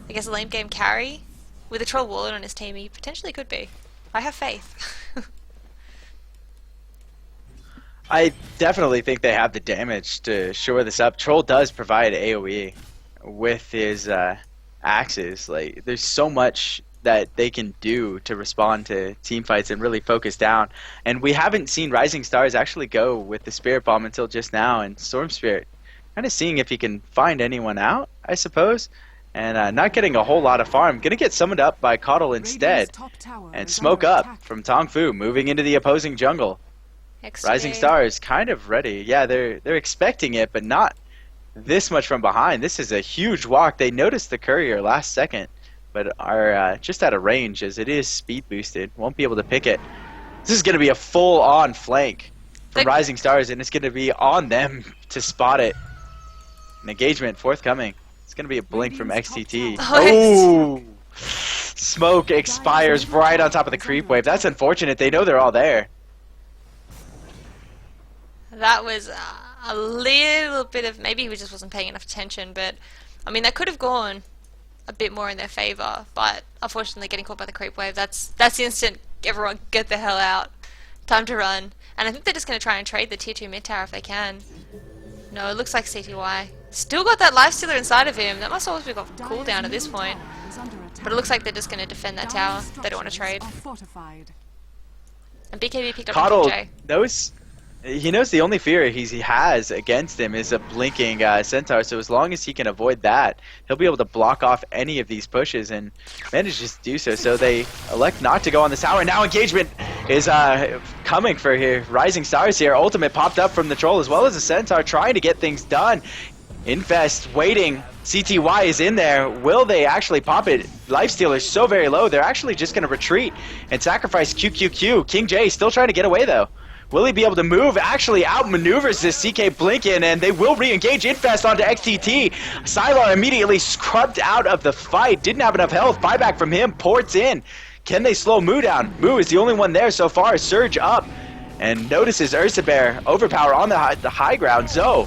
guess, late game carry, with a Troll Warlord on his team, he potentially could be. I have faith. I definitely think they have the damage to shore this up. Troll does provide AoE with his axes. Like, there's so much that they can do to respond to team fights and really focus down. And we haven't seen Rising Stars actually go with the Spirit Bomb until just now, and Storm Spirit kind of seeing if he can find anyone out, I suppose. And not getting a whole lot of farm. Gonna get summoned up by Coddle instead. And smoke up from Tongfu, moving into the opposing jungle. Rising Stars kind of ready. Yeah, they're expecting it, but not this much from behind. This is a huge walk. They noticed the courier last second, but are just out of range as it is speed boosted. Won't be able to pick it. This is going to be a full-on flank from Rising Stars, and it's going to be on them to spot it. An engagement forthcoming. It's going to be a blink from XTT. Oh! Smoke expires right on top of the creep wave. That's unfortunate. They know they're all there. That was a little bit of... Maybe he just wasn't paying enough attention, but I mean, that could have gone a bit more in their favour, but unfortunately getting caught by the creep wave, that's the instant everyone get the hell out. Time to run. And I think they're just going to try and trade the tier 2 mid tower if they can. No, it looks like CTY. Still got that lifestealer inside of him. That must always be got cooldown at this point. But it looks like they're just going to defend that tower. They don't want to trade. And BKB picked up Coddle J. he knows the only fear he has against him is a blinking Centaur, so as long as he can avoid that, he'll be able to block off any of these pushes and manages to do so. So they elect not to go on this tower. Now engagement is coming for here. Rising Stars here. Ultimate popped up from the Troll as well as the Centaur trying to get things done. Infest waiting. CTY is in there. Will they actually pop it? Lifesteal is so very low, they're actually just going to retreat and sacrifice QQQ. King J still trying to get away though. Will he be able to move? Actually outmaneuvers this CK Blinken, and they will re-engage Infest onto XTT. Sylar immediately scrubbed out of the fight. Didn't have enough health. Buyback from him. Ports in. Can they slow Moo down? Moo is the only one there so far. Surge up. And notices Ursa Bear. Overpower on the high ground. Zoe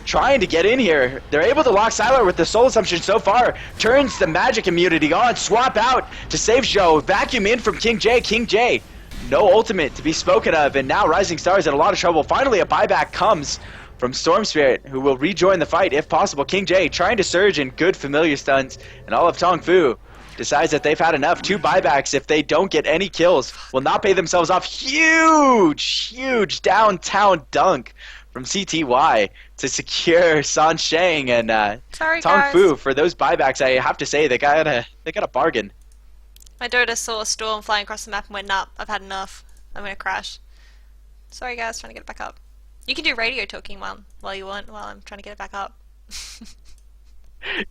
trying to get in here. They're able to lock Sylar with the Soul Assumption so far. Turns the magic immunity on. Swap out to save Joe. Vacuum in from King J. King J. No ultimate to be spoken of, and now Rising Stars in a lot of trouble. Finally, a buyback comes from Storm Spirit, who will rejoin the fight if possible. King J trying to surge in good familiar stuns, and all of Tongfu decides that they've had enough. 2 buybacks, if they don't get any kills, will not pay themselves off. Huge downtown dunk from CTY to secure Sansheng and Tongfu for those buybacks. I have to say, they got a bargain. My Dota saw a storm flying across the map and went, nah, I've had enough. I'm gonna crash. Sorry guys, trying to get it back up. You can do radio talking while you want, while I'm trying to get it back up.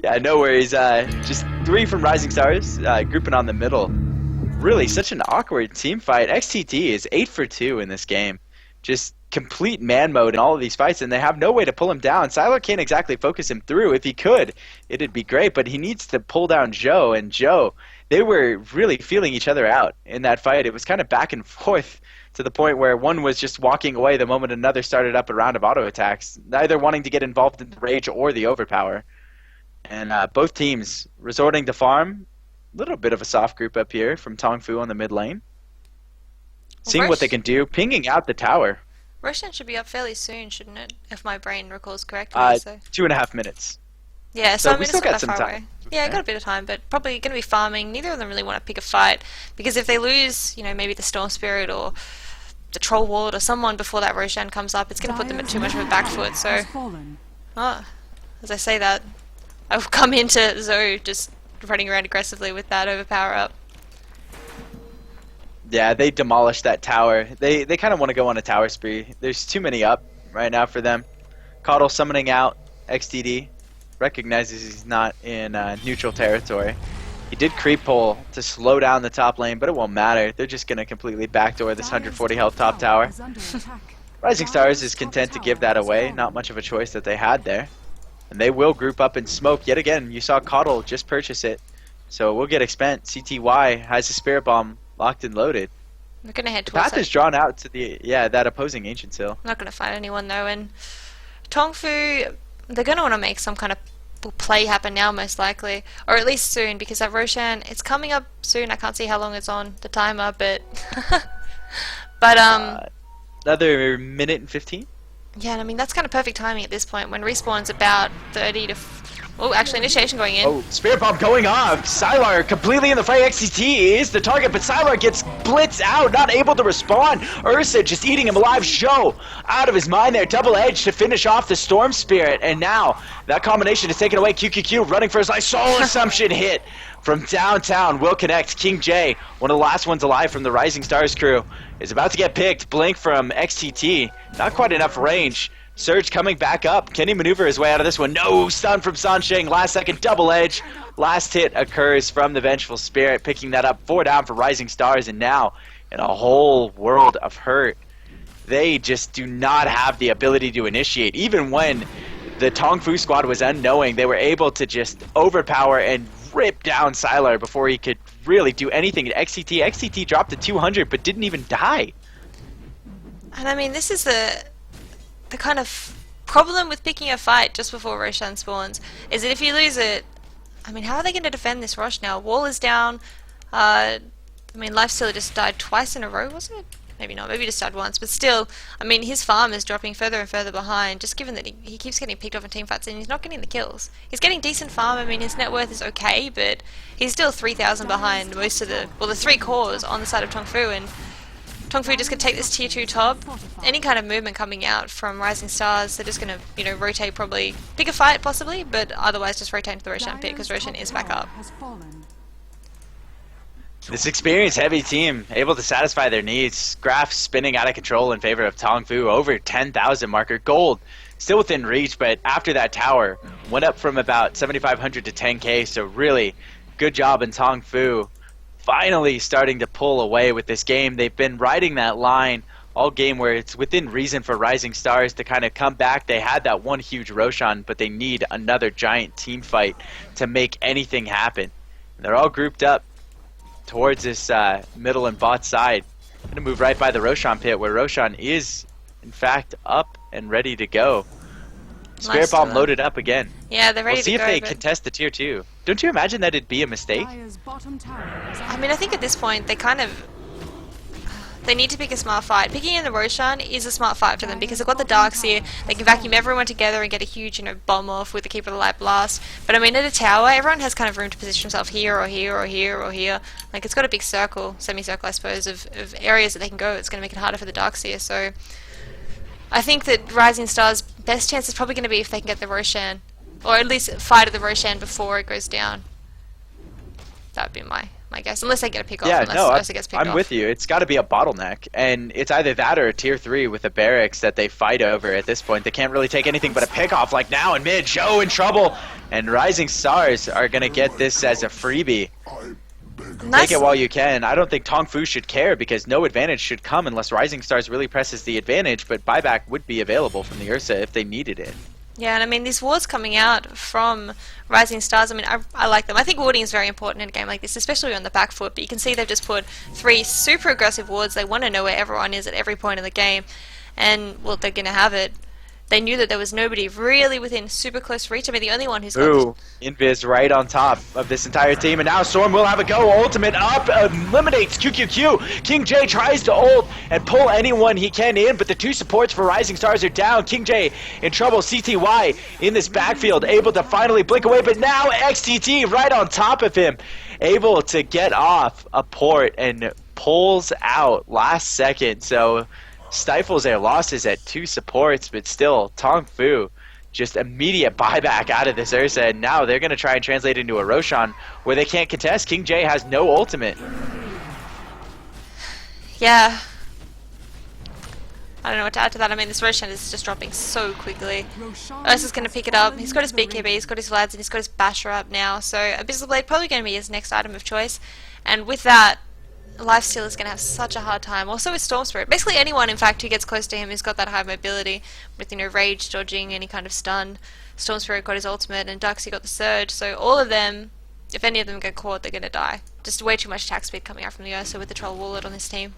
Yeah, no worries. Just 3 from Rising Stars, grouping on the middle. Really, such an awkward team fight. XTT is 8 for 2 in this game. Just complete man mode in all of these fights, and they have no way to pull him down. Sylar can't exactly focus him through. If he could, it'd be great, but he needs to pull down Joe, and Joe, they were really feeling each other out in that fight. It was kind of back and forth to the point where one was just walking away the moment another started up a round of auto attacks, neither wanting to get involved in the rage or the overpower. And both teams resorting to farm. A little bit of a soft group up here from Tongfu on the mid lane. Seeing what they can do, pinging out the tower. Roshan should be up fairly soon, shouldn't it? If my brain recalls correctly. 2.5 minutes. Yeah, so we still got some time. Away. Yeah, I got a bit of time, but probably going to be farming. Neither of them really want to pick a fight, because if they lose, you know, maybe the Storm Spirit or the Troll Ward or someone before that Roshan comes up, it's going to put them at too much of a back foot. So, as I say that, I've come into Zoe just running around aggressively with that overpower up. Yeah, they demolished that tower. They kind of want to go on a tower spree. There's too many up right now for them. Coddle summoning out XTD. Recognizes he's not in neutral territory. He did creep pull to slow down the top lane, but it won't matter. They're just going to completely backdoor this 140 health top tower. Rising Stars is content to give that away. Not much of a choice that they had there. And they will group up and smoke. Yet again, you saw Coddle just purchase it. So we'll get expent. CTY has a Spirit Bomb locked and loaded. We're going to head the towards path is drawn out to the that opposing Ancient Hill. I'm not going to find anyone though. And Tongfu, they're going to want to make some kind of play happen now, most likely, or at least soon, because that Roshan, it's coming up soon. I can't see how long it's on the timer, but another minute and 15. Yeah, and I mean that's kind of perfect timing at this point when respawn's about 30 to. Oh, actually, initiation going in. Oh, Spirit Bomb going off. Sylar completely in the fight. XTT is the target, but Sylar gets blitzed out, not able to respond. Ursa just eating him alive. Show out of his mind there. Double edge to finish off the Storm Spirit. And now that combination is taken away. QQQ running for his life. Soul Assumption hit from downtown. Will connect. King J, one of the last ones alive from the Rising Stars crew, is about to get picked. Blink from XTT. Not quite enough range. Surge coming back up. Can he maneuver his way out of this one? No! Stun from Sansheng. Last second double edge. Last hit occurs from the Vengeful Spirit. Picking that up. 4 down for Rising Stars. And now, in a whole world of hurt, they just do not have the ability to initiate. Even when the Tongfu squad was unknowing, they were able to just overpower and rip down Sylar before he could really do anything at XTT. XTT dropped to 200 but didn't even die. And I mean, this is the kind of problem with picking a fight just before Roshan spawns is that if you lose it, I mean, how are they going to defend this Rosh now? Wall is down. I mean, Lifestealer just died twice in a row, was it? Maybe not, maybe just died once, but still, I mean, his farm is dropping further and further behind, just given that he keeps getting picked off in teamfights and he's not getting the kills. He's getting decent farm, I mean, his net worth is okay, but he's still 3,000 behind most of the 3 cores on the side of Tongfu, and Tongfu just going to take this tier 2 top. Any kind of movement coming out from Rising Stars, they're just going to, you know, rotate, probably pick a fight possibly, but otherwise just rotate into the Roshan pit because Roshan is back up. This experienced heavy team able to satisfy their needs. Graph spinning out of control in favor of Tongfu, over 10,000 marker. Gold still within reach, but after that tower went up from about 7,500 to 10k, so really good job in Tongfu. Finally starting to pull away with this game. They've been riding that line all game where it's within reason for Rising Stars to kind of come back. They had that one huge Roshan, but they need another giant team fight to make anything happen. And they're all grouped up towards this middle and bot side. Gonna move right by the Roshan pit where Roshan is in fact up and ready to go. Spirit Bomb loaded up again. Yeah, they're ready we'll see to go, if they contest the tier 2. Don't you imagine that it'd be a mistake? I mean, I think at this point they need to pick a smart fight. Picking in the Roshan is a smart fight for them because they've got the Darkseer. They can vacuum everyone together and get a huge, you know, bomb off with the Keeper of the Light blast. But I mean, at a tower, everyone has kind of room to position himself here or here or here or here. Like, it's got a big circle, semicircle, I suppose, of areas that they can go. It's going to make it harder for the Darkseer. So I think that Rising Stars' best chance is probably going to be if they can get the Roshan, or at least fight at the Roshan before it goes down. That would be my guess, unless they get a pick off. Yeah, unless it gets picked I'm off. with you. It's got to be a bottleneck, and it's either that or a tier 3 with the barracks that they fight over at this point. They can't really take anything but a pick off like now in mid. Joe in trouble, and Rising Stars are going to get this as a freebie. Take it while you can. I don't think Tongfu should care because no advantage should come unless Rising Stars really presses the advantage, but buyback would be available from the Ursa if they needed it. Yeah, and I mean, these wards coming out from Rising Stars, I mean, I like them. I think warding is very important in a game like this, especially on the back foot, but you can see they've just put 3 super aggressive wards. They want to know where everyone is at every point in the game, and, well, they're going to have it. They knew that there was nobody really within super close reach. I mean, the only one who's got Invis right on top of this entire team, and now Storm will have a go. Ultimate up, eliminates QQQ. King J tries to ult and pull anyone he can in, but the 2 supports for Rising Stars are down. King J in trouble. CTY in this backfield, able to finally blink away, but now XTT right on top of him, able to get off a port and pulls out last second. So stifles their losses at 2 supports, but still, Tongfu just immediate buyback out of this Ursa, and now they're going to try and translate into a Roshan where they can't contest. King J has no ultimate. Yeah. I don't know what to add to that. I mean, this Roshan is just dropping so quickly. Ursa's going to pick it up. He's got his BKB, he's got his Vlads, and he's got his Basher up now, so Abyssal Blade probably going to be his next item of choice, and with that, Lifesteal is going to have such a hard time. Also with Storm Spirit. Basically anyone, in fact, who gets close to him who's got that high mobility with, you know, rage, dodging, any kind of stun. Storm Spirit got his ultimate, and Duxie got the surge. So all of them, if any of them get caught, they're going to die. Just way too much attack speed coming out from the Ursa with the Troll Warlord on this team.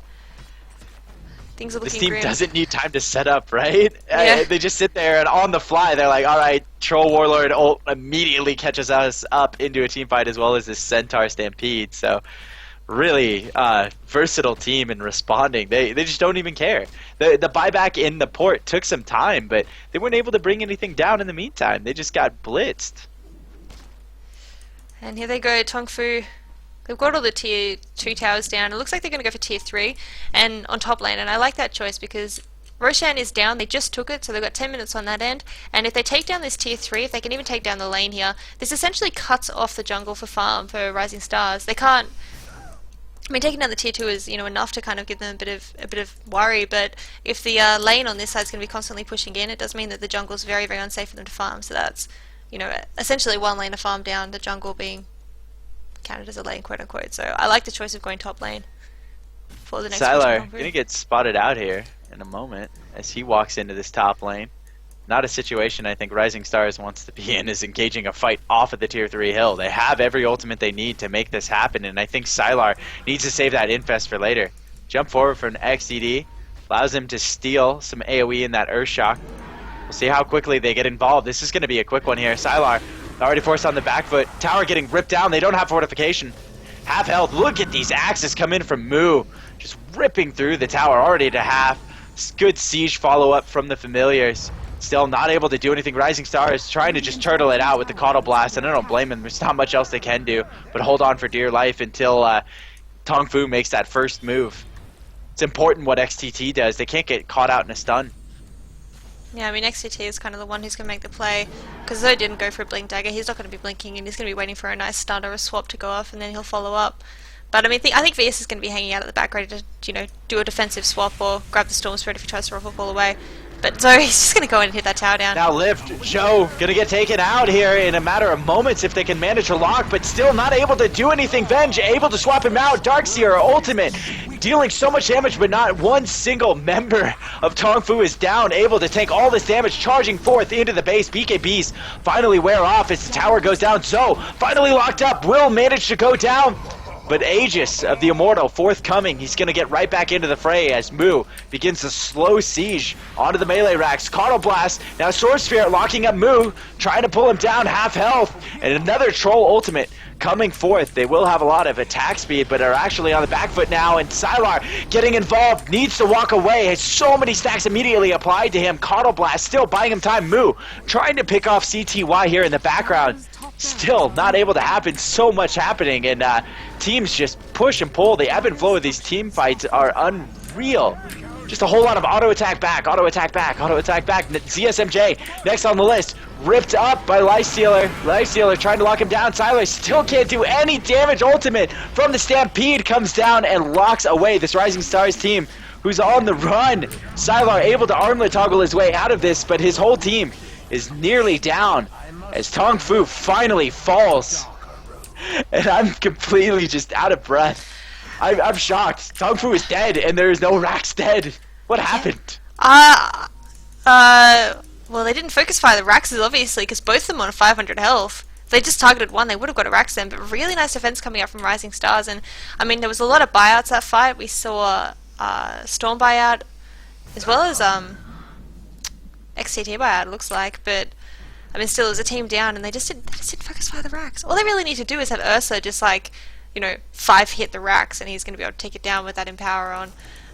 Things are looking This team grim. doesn't need time to set up, right? Yeah. They just sit there and on the fly, they're like, alright, Troll Warlord ult immediately catches us up into a team fight as well as this Centaur Stampede. So really versatile team in responding. They just don't even care. The buyback in the port took some time, but they weren't able to bring anything down in the meantime. They just got blitzed. And here they go, Tongfu. They've got all the tier 2 towers down. It looks like they're going to go for tier 3 and on top lane, and I like that choice because Roshan is down, they just took it, so they've got 10 minutes on that end, and if they take down this tier 3, if they can even take down the lane here, this essentially cuts off the jungle for farm for Rising Stars. They can't, I mean, taking down the tier 2 is, you know, enough to kind of give them a bit of worry, but if the lane on this side is going to be constantly pushing in, it does mean that the jungle is very, very unsafe for them to farm, so that's, you know, essentially one lane to farm down, the jungle being counted as a lane, quote unquote. So I like the choice of going top lane for the next Sylar gonna get spotted out here in a moment as he walks into this top lane. Not a situation I think Rising Stars wants to be in, is engaging a fight off of the tier 3 hill. They have every ultimate they need to make this happen, and I think Sylar needs to save that infest for later. Jump forward for an XDD, allows him to steal some AoE in that Earthshock. We'll See how quickly they get involved. This is going to be a quick one here. Sylar already forced on the back foot. Tower getting ripped down. They don't have fortification. Half health. Look at these axes come in from Moo. Just ripping through the tower already to half. Good siege follow-up from the familiars. Still not able to do anything. Rising Star is trying to just turtle it out with the Caudal Blast, and I don't blame him. There's not much else they can do, but hold on for dear life until Tongfu makes that first move. It's important what XTT does. They can't get caught out in a stun. Yeah, I mean, XTT is kind of the one who's going to make the play, because Zoe didn't go for a Blink Dagger. He's not going to be blinking, and he's going to be waiting for a nice stun or a swap to go off, and then he'll follow up. But I mean, I think VS is going to be hanging out at the back, ready to, you know, do a defensive swap or grab the Storm Spirit if he tries to ruffle ball away. But Zoe, he's just going to go in and hit that tower down. Now Lift, Joe, going to get taken out here in a matter of moments if they can manage a lock, but still not able to do anything. Venge able to swap him out. Darkseer, ultimate, dealing so much damage, but not one single member of Tongfu is down, able to take all this damage, charging forth into the base. BKBs finally wear off as the tower goes down. Zoe, finally locked up, will manage to go down. But Aegis of the Immortal forthcoming. He's going to get right back into the fray as Moo begins to slow siege onto the melee racks. Caudal Blast, now Sword Spirit locking up Moo, trying to pull him down, half health. And another Troll ultimate coming forth. They will have a lot of attack speed, but are actually on the back foot now. And Sylar getting involved, needs to walk away. Has so many stacks immediately applied to him. Caudal Blast still buying him time. Moo trying to pick off CTY here in the background. Still not able to happen. So much happening, and teams just push and pull. The ebb and flow of these team fights are unreal. Just a whole lot of auto attack back, auto attack back, auto attack back. ZSMJ next on the list, ripped up by Lifestealer. Lifestealer trying to lock him down. Sylar still can't do any damage. Ultimate from the Stampede comes down and locks away this Rising Stars team, who's on the run. Sylar able to armlet toggle his way out of this, but his whole team is nearly down as Tongfu finally falls. And I'm completely just out of breath. I'm shocked. Tongfu is dead, and there is no Rax dead. What happened? Well, they didn't focus fire the Raxes, obviously, because both of them on 500 health. If they just targeted one, they would have got a Rax then, but really nice defense coming up from Rising Stars, and, I mean, there was a lot of buyouts that fight. We saw Storm buyout, as well as XTT buyout, it looks like, but I mean, still, it was a team down, and they just didn't focus fire the Rax. All they really need to do is have Ursa just, like, you know, 5-hit the Rax, and he's going to be able to take it down with that Empower on.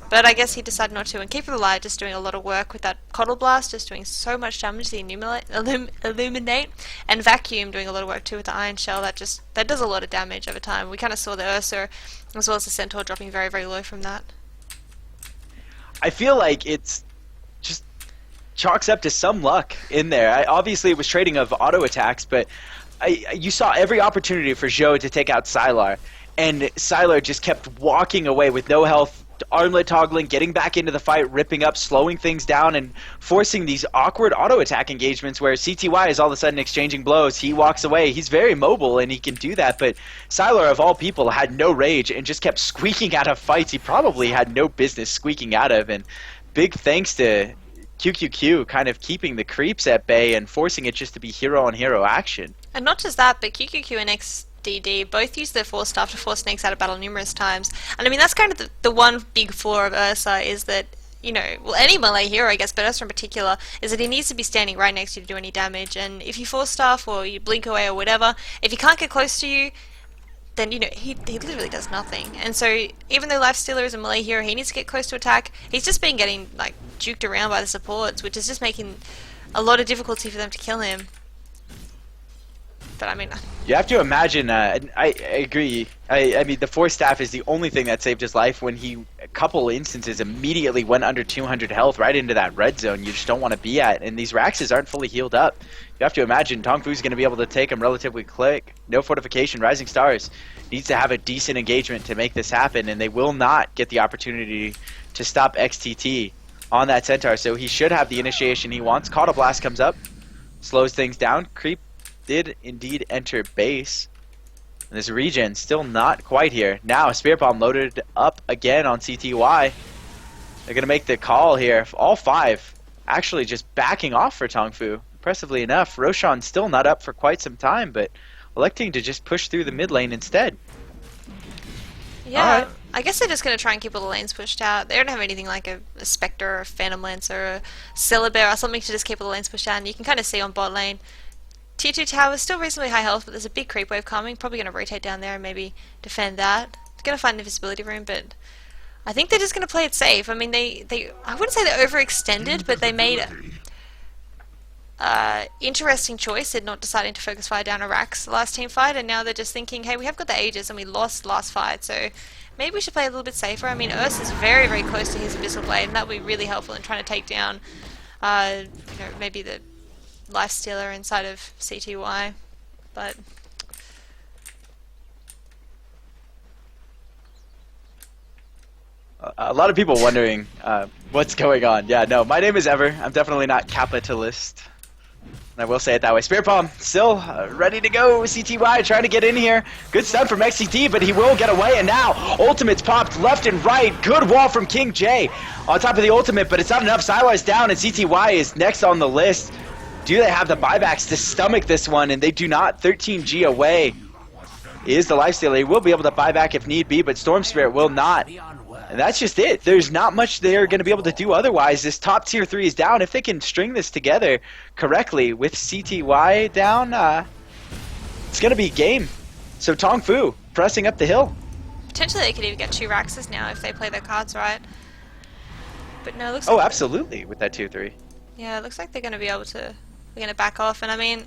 But I guess he decided not to, and Keeper Alive just doing a lot of work with that Caudal Blast, just doing so much damage to the Illuminate, and Vacuum doing a lot of work too with the Iron Shell. That does a lot of damage over time. We kind of saw the Ursa, as well as the Centaur, dropping very, very low from that. I feel like it's just chalks up to some luck in there. Obviously, it was trading of auto attacks, but you saw every opportunity for Zhou to take out Sylar, and Sylar just kept walking away with no health, armlet toggling, getting back into the fight, ripping up, slowing things down, and forcing these awkward auto attack engagements where CTY is all of a sudden exchanging blows. He walks away. He's very mobile, and he can do that, but Sylar, of all people, had no rage and just kept squeaking out of fights he probably had no business squeaking out of, and big thanks to QQQ kind of keeping the creeps at bay and forcing it just to be hero-on-hero action. And not just that, but QQQ and XDD both use their Force Staff to force Snakes out of battle numerous times. And I mean, that's kind of the one big flaw of Ursa, is that, you know, well, any melee hero, I guess, but Ursa in particular, is that he needs to be standing right next to you to do any damage. And if you Force Staff or you blink away or whatever, if he can't get close to you, then, you know, he literally does nothing. And so, even though Lifestealer is a melee hero, he needs to get close to attack. He's just been getting, like, juked around by the supports, which is just making a lot of difficulty for them to kill him. But I mean, you have to imagine. I agree. I mean, the Force Staff is the only thing that saved his life when he, a couple instances, immediately went under 200 health right into that red zone you just don't want to be at. And these Raxes aren't fully healed up. You have to imagine Tongfu's going to be able to take him relatively quick. No fortification. Rising Stars needs to have a decent engagement to make this happen, and they will not get the opportunity to stop XTT on that Centaur. So he should have the initiation he wants. Caudal Blast comes up, slows things down. Creep did indeed enter base. And this regen still not quite here. Now Spirit Bomb loaded up again on CTY. They're going to make the call here. All five actually just backing off for Tongfu. Impressively enough, Roshan still not up for quite some time, but electing to just push through the mid lane instead. Yeah, I guess they're just going to try and keep all the lanes pushed out. They don't have anything like a Spectre or a Phantom Lance or a Cellabear or something to just keep all the lanes pushed out. And you can kind of see on bot lane, Tier 2 tower is still reasonably high health, but there's a big creep wave coming. Probably going to rotate down there and maybe defend that. They're going to find an invisibility room, but I think they're just going to play it safe. I mean, I wouldn't say they're overextended, but they made interesting choice in not deciding to focus fire down Iraq's last team fight, and now they're just thinking, hey, we have got the Aegis and we lost last fight, so maybe we should play a little bit safer. I mean, Urs is very, very close to his Abyssal Blade, and that would be really helpful in trying to take down, maybe the Life Stealer inside of CTY, but... A lot of people wondering what's going on. Yeah, no, my name is Ever. I'm definitely not capitalist. I will say it that way. Spirit Palm still ready to go. CTY trying to get in here. Good stun from XCT, but he will get away. And now ultimates popped left and right. Good wall from King J on top of the ultimate, but it's not enough. Sylar's down, and CTY is next on the list. Do they have the buybacks to stomach this one? And they do not. 13G away is the lifesteal. He will be able to buy back if need be, but Storm Spirit will not. And that's just it. There's not much they're going to be able to do otherwise. This top tier 3 is down. If they can string this together correctly with CTY down, it's going to be game. So Tongfu pressing up the hill. Potentially they could even get 2 Raxes now if they play their cards right. But no, it looks like... Oh, absolutely, with that tier 3. Yeah, it looks like they're going to be able to... They're going to back off. And I mean,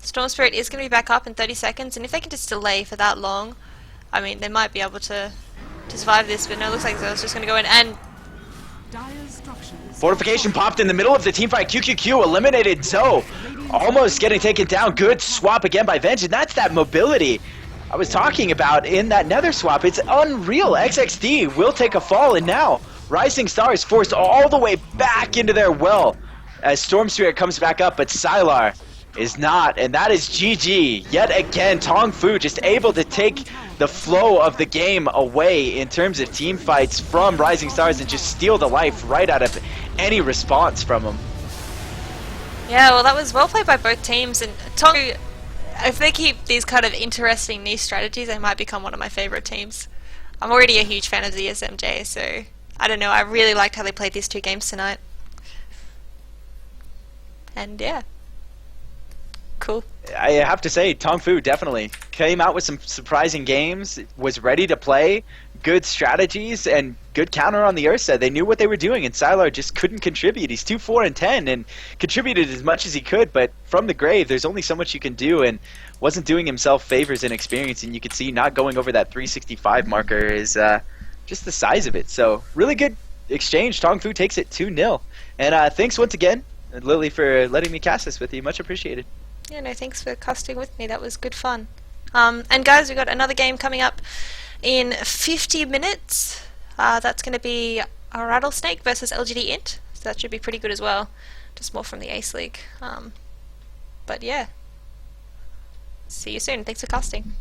Storm Spirit is going to be back up in 30 seconds. And if they can just delay for that long, I mean, they might be able to survive this, but no, it looks like Zoe's just going to go in and... Fortification popped in the middle of the team fight. QQQ eliminated Zoe. Almost getting taken down. Good swap again by Venge, and that's that mobility I was talking about in that nether swap. It's unreal. XXD will take a fall, and now Rising Star is forced all the way back into their well as Storm Spirit comes back up, but Sylar is not, and that is GG. Yet again, Tongfu just able to take the flow of the game away in terms of team fights from Rising Stars and just steal the life right out of any response from them. Yeah, well, that was well played by both teams, and Tongfu, if they keep these kind of interesting niche strategies, they might become one of my favorite teams. I'm already a huge fan of the SMJ, so I don't know, I really liked how they played these 2 games tonight. And yeah. Cool. I have to say, Tongfu definitely came out with some surprising games, was ready to play, good strategies, and good counter on the Ursa. They knew what they were doing, and Sylar just couldn't contribute. He's 2-4-10 and contributed as much as he could, but from the grave, there's only so much you can do, and wasn't doing himself favors in experience, and you could see not going over that 365 marker is just the size of it. So, really good exchange. Tongfu takes it 2-0. And thanks once again, Lily, for letting me cast this with you. Much appreciated. Yeah, no, thanks for casting with me. That was good fun. And guys, we've got another game coming up in 50 minutes. That's going to be a Rattlesnake versus LGD Int. So that should be pretty good as well. Just more from the Ace League. But yeah. See you soon. Thanks for casting.